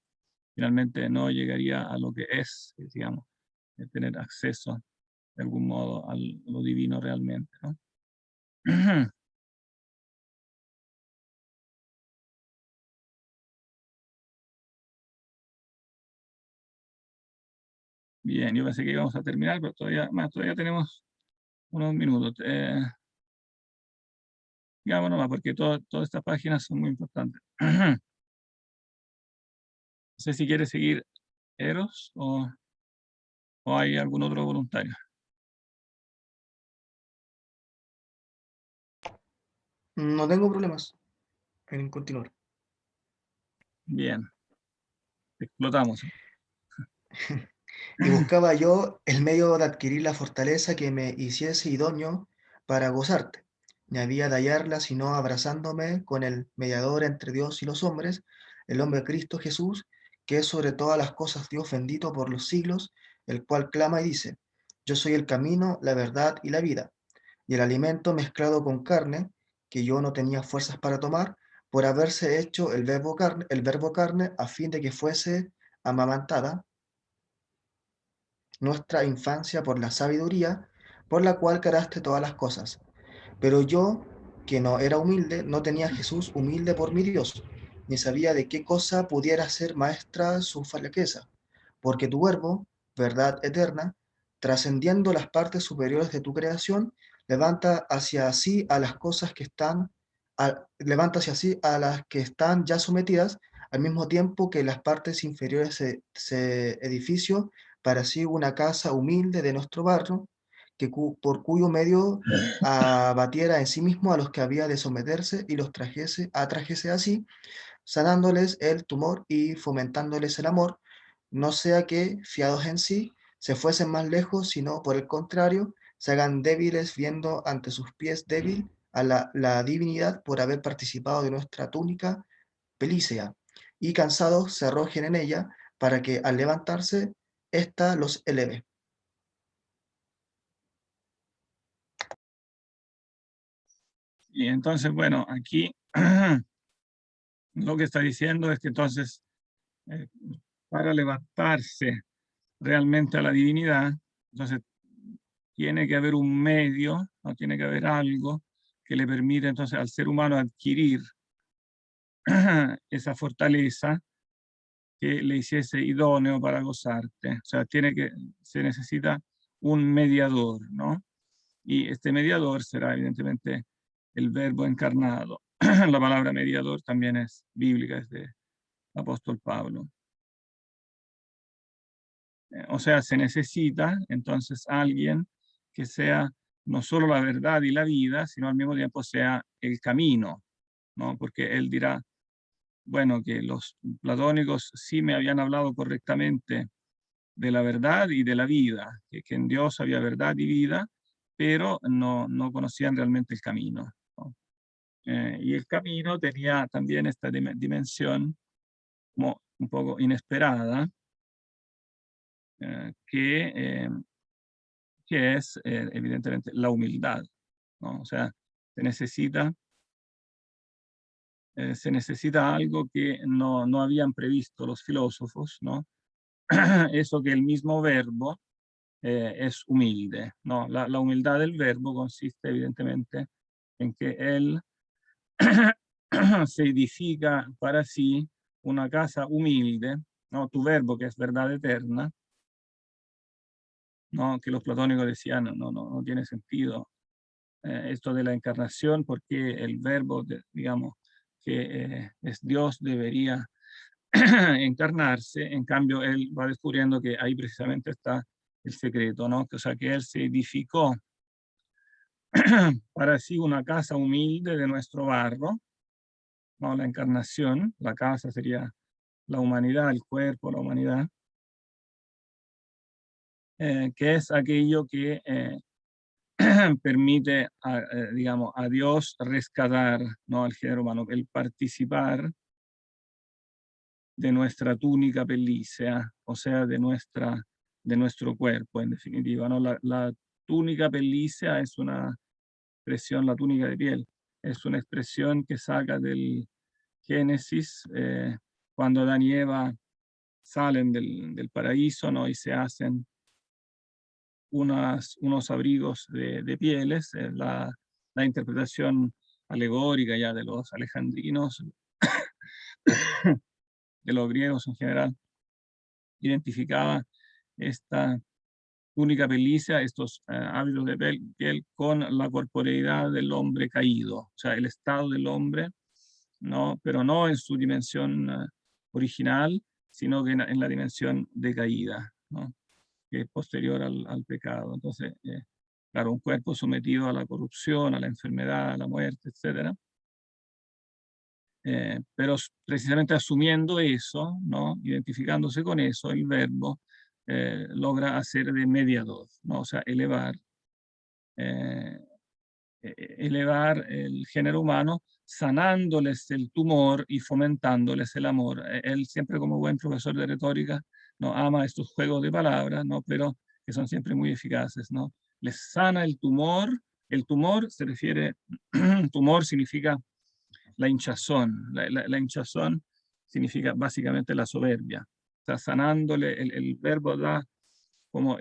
finalmente no llegaría a lo que es, digamos, tener acceso de algún modo a lo divino realmente, ¿no? Bien, yo pensé que íbamos a terminar, pero todavía tenemos unos minutos. Digamos nomás, porque todas estas páginas son muy importantes. No sé si quiere seguir Eros o hay algún otro voluntario. No tengo problemas en continuar. Bien, explotamos. Y buscaba yo el medio de adquirir la fortaleza que me hiciese idóneo para gozarte. Ni había de hallarla sino abrazándome con el mediador entre Dios y los hombres, el hombre Cristo Jesús, que es sobre todas las cosas Dios bendito por los siglos, el cual clama y dice, yo soy el camino, la verdad y la vida. Y el alimento mezclado con carne, que yo no tenía fuerzas para tomar, por haberse hecho el verbo carne a fin de que fuese amamantada nuestra infancia por la sabiduría, por la cual creaste todas las cosas. Pero yo, que no era humilde, no tenía a Jesús humilde por mi Dios, ni sabía de qué cosa pudiera ser maestra su flaqueza, porque tu verbo, verdad eterna, trascendiendo las partes superiores de tu creación, levanta hacia sí a las cosas que están, levanta hacia sí a las que están ya sometidas, al mismo tiempo que las partes inferiores se edificio para sí una casa humilde de nuestro barrio, que por cuyo medio abatiera en sí mismo a los que había de someterse y los atrajese así, sanándoles el tumor y fomentándoles el amor, no sea que, fiados en sí, se fuesen más lejos, sino por el contrario, se hagan débiles viendo ante sus pies débil a la divinidad por haber participado de nuestra túnica pelícea, y cansados se arrojen en ella para que al levantarse, ésta los eleve. Y entonces, bueno, aquí lo que está diciendo es que entonces, eh, para levantarse realmente a la divinidad, entonces tiene que haber un medio, ¿no? Tiene que haber algo que le permite entonces al ser humano adquirir esa fortaleza que le hiciese idóneo para gozarte. O sea, se necesita un mediador, ¿no? Y este mediador será evidentemente el verbo encarnado. La palabra mediador también es bíblica, es de apóstol Pablo. O sea, se necesita entonces alguien que sea no solo la verdad y la vida, sino al mismo tiempo sea el camino, ¿no? Porque él dirá, bueno, que los platónicos sí me habían hablado correctamente de la verdad y de la vida, que en Dios había verdad y vida, pero no conocían realmente el camino, ¿no? Y el camino tenía también esta dimensión como un poco inesperada, que es evidentemente la humildad, ¿no? O sea, se necesita, se necesita algo que no habían previsto los filósofos, ¿no? Eso que el mismo verbo es humilde, ¿no? La humildad del verbo consiste evidentemente en que él se edifica para sí una casa humilde, ¿no? Tu verbo, que es verdad eterna, ¿no? Que los platónicos decían, no tiene sentido esto de la encarnación, porque el verbo, digamos, que es Dios, debería encarnarse. En cambio, él va descubriendo que ahí precisamente está el secreto, ¿no? O sea, que él se edificó para sí una casa humilde de nuestro barro, ¿no? La encarnación, la casa sería la humanidad, el cuerpo, la humanidad, que es aquello que permite, digamos, a Dios rescatar, ¿no? Al género humano, el participar de nuestra túnica pelícea, o sea, de nuestro cuerpo, en definitiva, ¿no? La túnica pelícea es una expresión, la túnica de piel, es una expresión que saca del Génesis, cuando Adán y Eva salen del paraíso, ¿no? Y se hacen unos abrigos de pieles, la interpretación alegórica ya de los alejandrinos, de los griegos en general, identificaba esta túnica pelícea, estos hábitos de piel con la corporeidad del hombre caído, o sea, el estado del hombre, ¿no? Pero no en su dimensión original, sino que en la dimensión decaída, ¿no? Que es posterior al pecado. Entonces, claro, un cuerpo sometido a la corrupción, a la enfermedad, a la muerte, etc. Pero precisamente asumiendo eso, ¿no? Identificándose con eso, el verbo logra hacer de mediador, ¿no? O sea, eh, elevar el género humano, sanándoles el tumor y fomentándoles el amor. Él siempre, como buen profesor de retórica, no ama estos juegos de palabras, ¿no? Pero que son siempre muy eficaces, ¿no? Les sana el tumor se refiere, tumor significa la hinchazón, la hinchazón significa básicamente la soberbia. Está sanándole, el verbo da como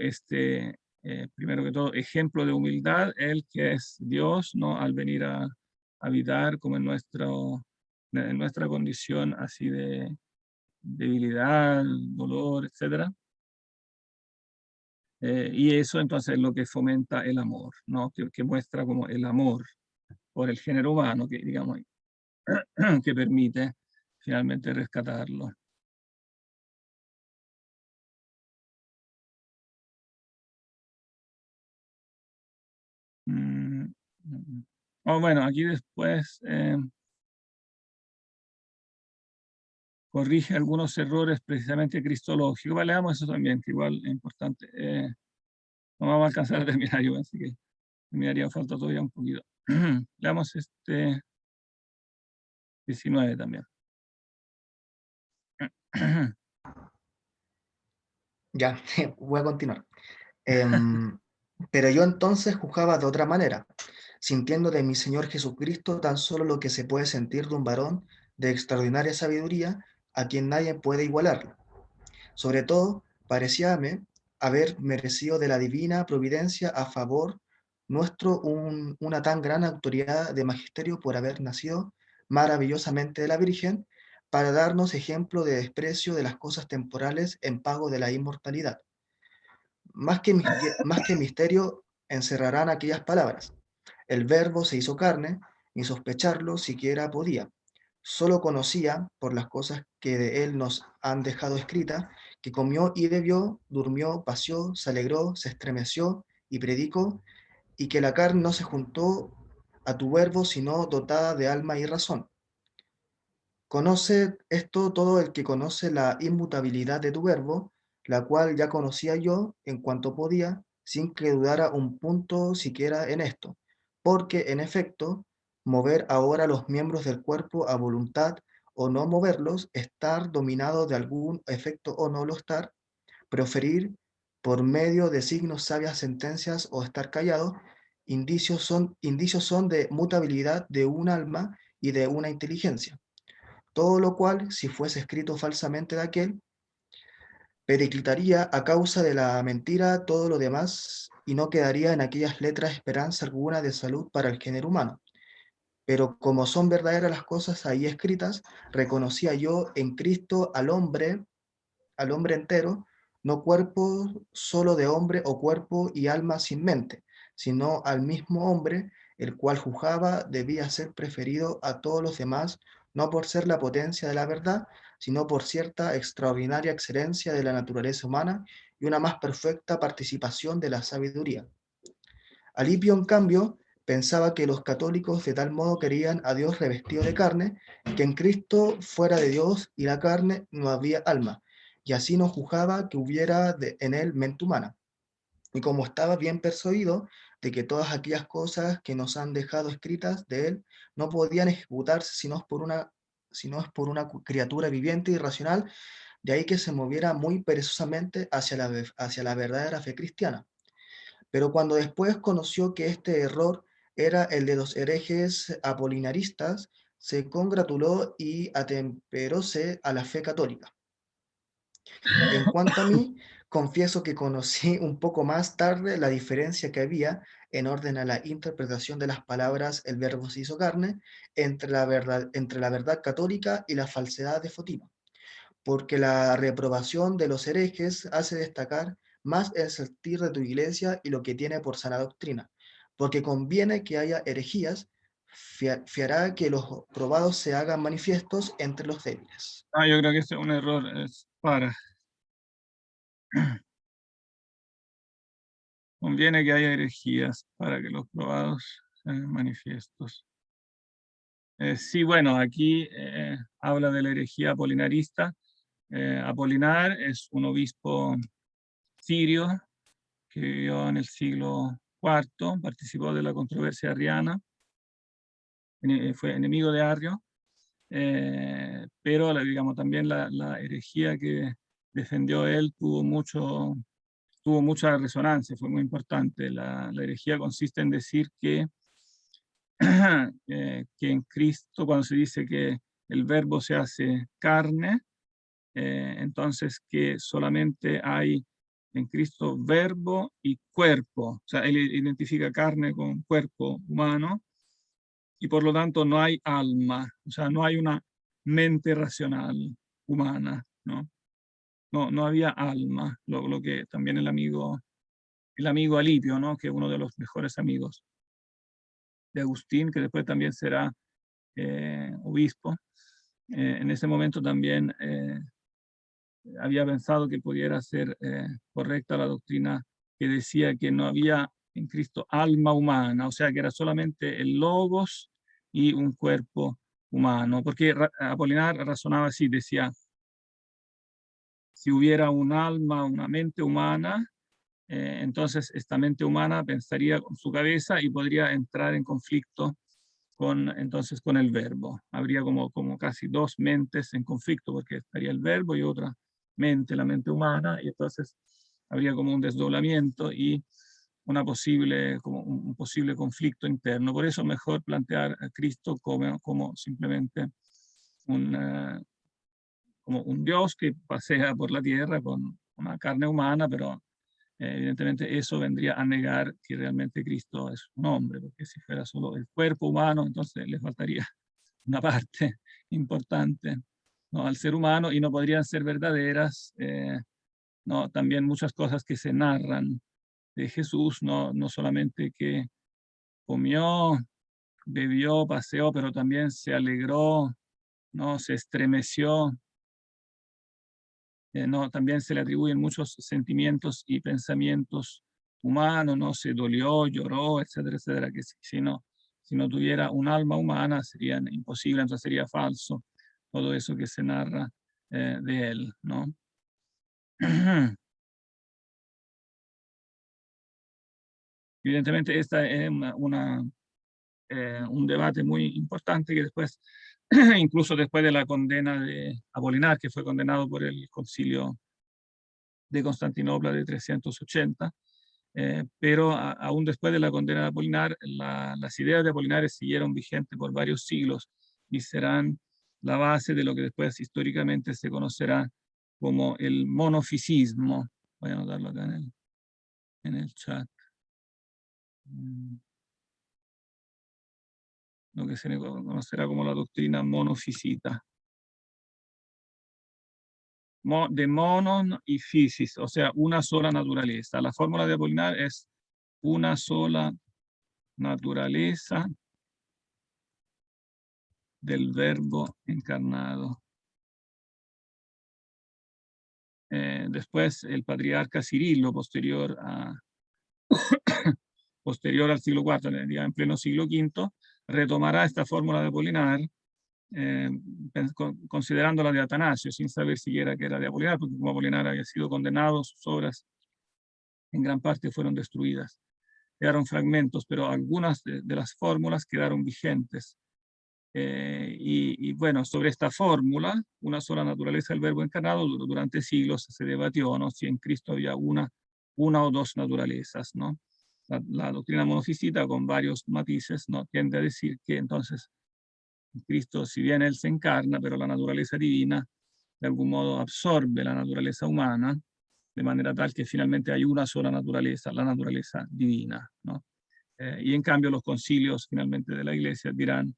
primero que todo, ejemplo de humildad, Él que es Dios, ¿no? Al venir a habitar como en nuestra condición así de debilidad, dolor, etc. Y eso entonces es lo que fomenta el amor, ¿no? Que muestra como el amor por el género humano, que digamos, que permite finalmente rescatarlo. Bueno, aquí después corrige algunos errores precisamente cristológicos. Vale, leamos eso también, que igual es importante. No vamos a alcanzar a terminar yo, así que terminaría, falta todavía un poquito. Leamos 19 también. Ya, voy a continuar. Pero yo entonces juzgaba de otra manera, sintiendo de mi Señor Jesucristo tan solo lo que se puede sentir de un varón de extraordinaria sabiduría, a quien nadie puede igualarlo. Sobre todo, parecíame haber merecido de la divina providencia a favor nuestro una tan gran autoridad de magisterio por haber nacido maravillosamente de la Virgen, para darnos ejemplo de desprecio de las cosas temporales en pago de la inmortalidad. Más que misterio encerrarán aquellas palabras. El verbo se hizo carne, ni sospecharlo siquiera podía. Solo conocía, por las cosas que de él nos han dejado escritas, que comió y bebió, durmió, paseó, se alegró, se estremeció y predicó, y que la carne no se juntó a tu verbo, sino dotada de alma y razón. Conoce esto todo el que conoce la inmutabilidad de tu verbo, la cual ya conocía yo en cuanto podía, sin que dudara un punto siquiera en esto, porque en efecto, mover ahora los miembros del cuerpo a voluntad o no moverlos, estar dominado de algún efecto o no lo estar, proferir por medio de signos sabias sentencias o estar callado, indicios son de mutabilidad de un alma y de una inteligencia. Todo lo cual, si fuese escrito falsamente de aquel, periclitaría a causa de la mentira todo lo demás, y no quedaría en aquellas letras esperanza alguna de salud para el género humano. Pero como son verdaderas las cosas ahí escritas, reconocía yo en Cristo al hombre entero, no cuerpo solo de hombre o cuerpo y alma sin mente, sino al mismo hombre, el cual juzgaba debía ser preferido a todos los demás, no por ser la potencia de la verdad, sino por cierta extraordinaria excelencia de la naturaleza humana y una más perfecta participación de la sabiduría. Alipio, en cambio, pensaba que los católicos de tal modo querían a Dios revestido de carne, que en Cristo fuera de Dios y la carne no había alma, y así no juzgaba que hubiera en él mente humana. Y como estaba bien persuadido de que todas aquellas cosas que nos han dejado escritas de él no podían ejecutarse sino es por una criatura viviente y racional, de ahí que se moviera muy perezosamente hacia la verdadera fe cristiana. Pero cuando después conoció que este error era el de los herejes apolinaristas, se congratuló y atemperóse a la fe católica. En cuanto a mí, confieso que conocí un poco más tarde la diferencia que había en orden a la interpretación de las palabras "el verbo se hizo carne" entre la verdad católica y la falsedad de Fotino, porque la reprobación de los herejes hace destacar más el sentir de tu iglesia y lo que tiene por sana doctrina, porque conviene que haya herejías, fiará que los probados se hagan manifiestos entre los débiles. Yo creo que ese es un error. Conviene que haya herejías para que los probados sean manifiestos. Sí, bueno, aquí habla de la herejía apolinarista. Apolinar es un obispo sirio que vivió en el siglo IV, participó de la controversia arriana, fue enemigo de Arrio, pero digamos, también la herejía que defendió él tuvo mucha resonancia, fue muy importante. La herejía consiste en decir que en Cristo, cuando se dice que el verbo se hace carne, entonces que solamente hay en Cristo verbo y cuerpo. O sea, él identifica carne con cuerpo humano y por lo tanto no hay alma, o sea, no hay una mente racional humana, ¿no? No había alma, lo que también el amigo Alipio, ¿no? Que es uno de los mejores amigos de Agustín, que después también será obispo. En ese momento también había pensado que pudiera ser correcta la doctrina que decía que no había en Cristo alma humana, o sea que era solamente el logos y un cuerpo humano, porque Apolinar razonaba así, decía, si hubiera un alma, una mente humana, entonces esta mente humana pensaría con su cabeza y podría entrar en conflicto entonces con el verbo. Habría como casi dos mentes en conflicto, porque estaría el verbo y otra mente, la mente humana, y entonces habría como un desdoblamiento y como un posible conflicto interno. Por eso mejor plantear a Cristo como simplemente como un Dios que pasea por la tierra con una carne humana, pero evidentemente eso vendría a negar que realmente Cristo es un hombre, porque si fuera solo el cuerpo humano, entonces le faltaría una parte importante, ¿no?, al ser humano y no podrían ser verdaderas, ¿no?, también muchas cosas que se narran de Jesús, no solamente que comió, bebió, paseó, pero también se alegró, ¿no?, se estremeció. No, también se le atribuyen muchos sentimientos y pensamientos humanos, no se dolió, lloró, etcétera, etcétera, que si no tuviera un alma humana sería imposible, entonces sería falso todo eso que se narra de él, ¿no? Evidentemente esta es un debate muy importante que después, incluso después de la condena de Apolinar, que fue condenado por el concilio de Constantinopla de 380, pero aún después de la condena de Apolinar, las ideas de Apolinar siguieron vigentes por varios siglos y serán la base de lo que después históricamente se conocerá como el monofisismo. Voy a anotarlo acá en el chat. Lo que se conocerá como la doctrina monofisita. De monon y physis, o sea, una sola naturaleza. La fórmula de Apolinar es una sola naturaleza del verbo encarnado. Después el patriarca Cirilo, posterior a posterior al siglo IV, en pleno siglo V, retomará esta fórmula de Apolinar, considerándola de Atanasio, sin saber siquiera que era de Apolinar, porque como Apolinar había sido condenado, sus obras en gran parte fueron destruidas. Quedaron fragmentos, pero algunas de las fórmulas quedaron vigentes. Y bueno, sobre esta fórmula, una sola naturaleza del Verbo encarnado, durante siglos se debatió, ¿no?, si en Cristo había una o dos naturalezas, ¿no? La doctrina monofisita, con varios matices, ¿no?, tiende a decir que entonces Cristo, si bien Él se encarna, pero la naturaleza divina de algún modo absorbe la naturaleza humana, de manera tal que finalmente hay una sola naturaleza, la naturaleza divina, ¿no? Y en cambio los concilios finalmente de la Iglesia dirán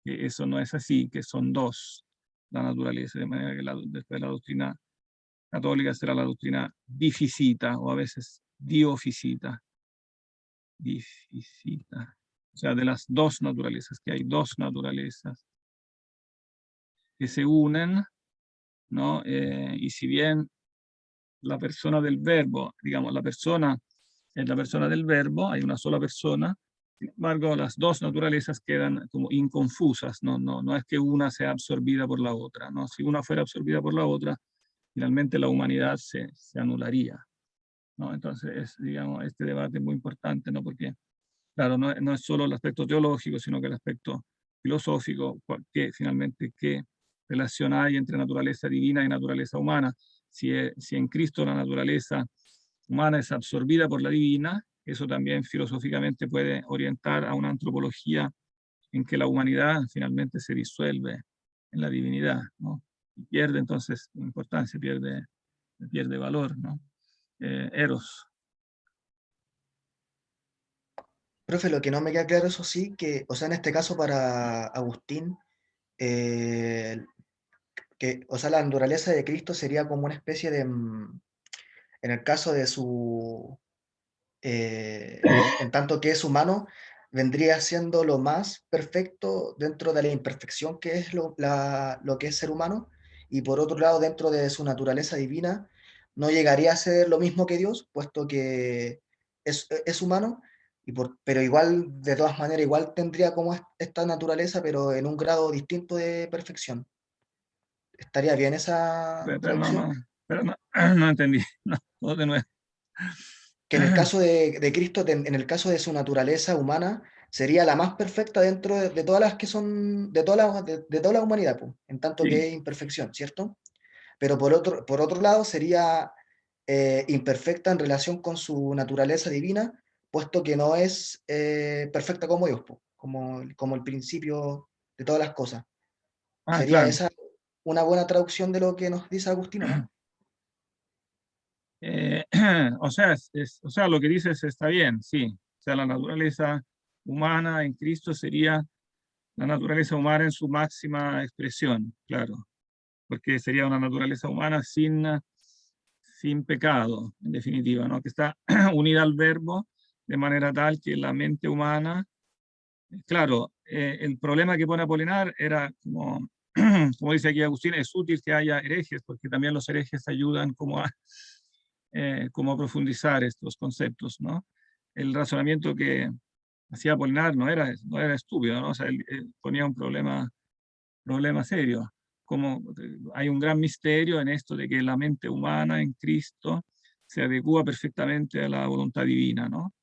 que eso no es así, que son dos la naturaleza, de manera que después la doctrina católica será la doctrina dificita, o a veces dioficita. Dificita. O sea, de las dos naturalezas, que hay dos naturalezas que se unen, ¿no? Y si bien la persona del verbo, digamos, la persona es la persona del verbo, hay una sola persona, sin embargo, las dos naturalezas quedan como inconfusas, no es que una sea absorbida por la otra, ¿no? Si una fuera absorbida por la otra, finalmente la humanidad se anularía, ¿no? Entonces, digamos, este debate es muy importante, ¿no? Porque, claro, no es solo el aspecto teológico, sino que el aspecto filosófico, que finalmente qué relación hay entre naturaleza divina y naturaleza humana. Si en Cristo la naturaleza humana es absorbida por la divina, eso también filosóficamente puede orientar a una antropología en que la humanidad finalmente se disuelve en la divinidad, ¿no? Y pierde entonces importancia, pierde valor, ¿no? Eros. Profe, lo que no me queda claro, eso sí, que, o sea, en este caso para Agustín, o sea, la naturaleza de Cristo sería como una especie de, en el caso de su, en tanto que es humano, vendría siendo lo más perfecto dentro de la imperfección que es lo que es ser humano, y por otro lado, dentro de su naturaleza divina, no llegaría a ser lo mismo que Dios, puesto que es humano, pero igual, de todas maneras, igual tendría como esta naturaleza, pero en un grado distinto de perfección. ¿Estaría bien esa traducción? Pero no entendí, no, de nuevo. Que en el caso de Cristo, en el caso de su naturaleza humana, sería la más perfecta dentro de todas las que son, de toda la humanidad, pues, en tanto Sí. que es imperfección, ¿cierto? Pero por otro lado sería imperfecta en relación con su naturaleza divina, puesto que no es perfecta como Dios, pues, como el principio de todas las cosas. ¿Sería Claro. esa una buena traducción de lo que nos dice Agustín, no? O sea, lo que dices está bien, sí. O sea, la naturaleza humana en Cristo sería la naturaleza humana en su máxima expresión, claro, porque sería una naturaleza humana sin pecado, en definitiva, ¿no? Que está unida al verbo de manera tal que la mente humana, claro, el problema que pone Apolinar era como, como dice aquí Agustín, es útil que haya herejes, porque también los herejes ayudan como a profundizar estos conceptos, ¿no? El razonamiento que hacía Apolinar no era estúpido, ¿no? O sea, él ponía un problema serio. Como hay un gran misterio en esto de que la mente humana en Cristo se adecua perfectamente a la voluntad divina, ¿no?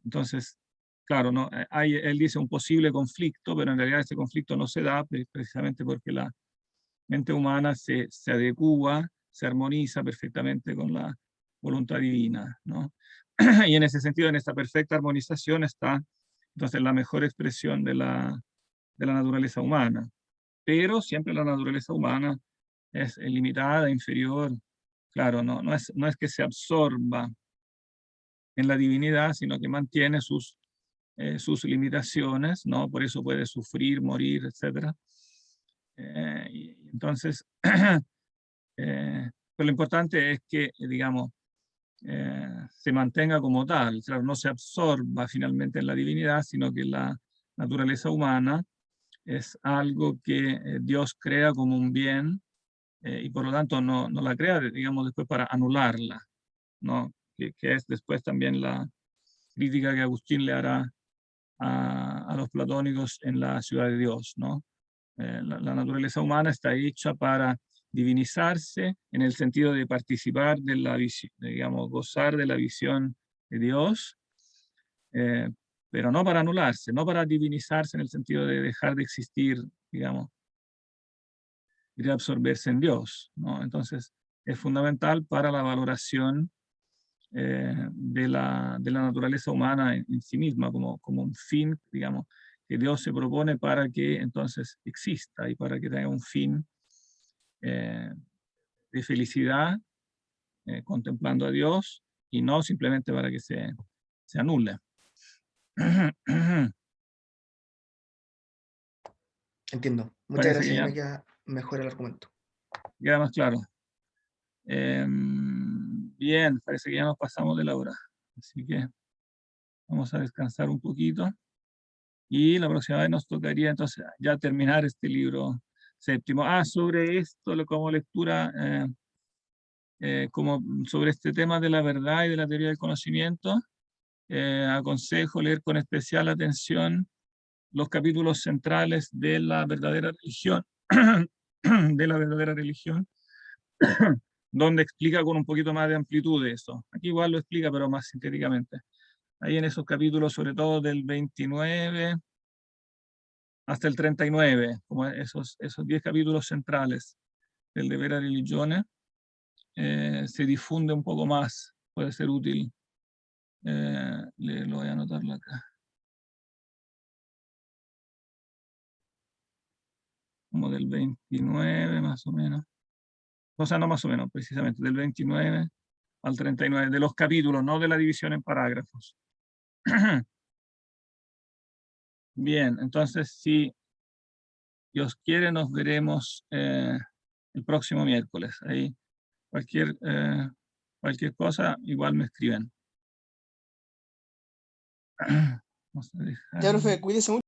Entonces, claro, ¿no? Él dice un posible conflicto, pero en realidad ese conflicto no se da precisamente porque la mente humana se adecua, se armoniza perfectamente con la voluntad divina, ¿no? Y en ese sentido, en esta perfecta armonización está entonces la mejor expresión de la naturaleza humana. Pero siempre la naturaleza humana es limitada, inferior. Claro, no es que se absorba en la divinidad, sino que mantiene sus limitaciones, ¿no? Por eso puede sufrir, morir, etc. Y entonces, pues lo importante es que, digamos, se mantenga como tal, claro, no se absorba finalmente en la divinidad, sino que la naturaleza humana es algo que Dios crea como un bien, y por lo tanto no la crea, digamos, después para anularla, ¿no? Que es después también crítica que Agustín le hará a los platónicos en la ciudad de Dios, ¿no? La naturaleza humana está hecha para divinizarse en el sentido de participar de la visión, digamos, gozar de la visión de Dios, pero no para anularse, no para divinizarse en el sentido de dejar de existir, digamos, y de absorberse en Dios, ¿no? Entonces, es fundamental para la valoración de la naturaleza humana en sí misma, como un fin, digamos, que Dios se propone para que entonces exista y para que tenga un fin de felicidad, contemplando a Dios, y no simplemente para que se anule. Entiendo. Muchas Parece que gracias, ya me queda mejor el argumento. queda más claro. Bien, parece que ya nos pasamos de la hora. Así que vamos a descansar un poquito. Y la próxima vez nos tocaría entonces ya terminar este libro séptimo. Sobre esto, como lectura, como sobre este tema de la verdad y de la teoría del conocimiento, aconsejo leer con especial atención los capítulos centrales de la verdadera religión, de la verdadera religión, donde explica con un poquito más de amplitud eso. Aquí igual lo explica, pero más sintéticamente. Ahí en esos capítulos, sobre todo del 29 hasta el 39, como esos 10 capítulos centrales del De Vera Religione, se difunde un poco más, puede ser útil. Lo voy a anotarlo acá. Como del 29 más o menos. O sea, no más o menos, precisamente, del 29 al 39, de los capítulos, no de la división en parágrafos. Bien, entonces, si Dios quiere, nos veremos el próximo miércoles. Ahí cualquier cosa, igual me escriben. Vamos a dejar. Ya, profe, cuídese mucho.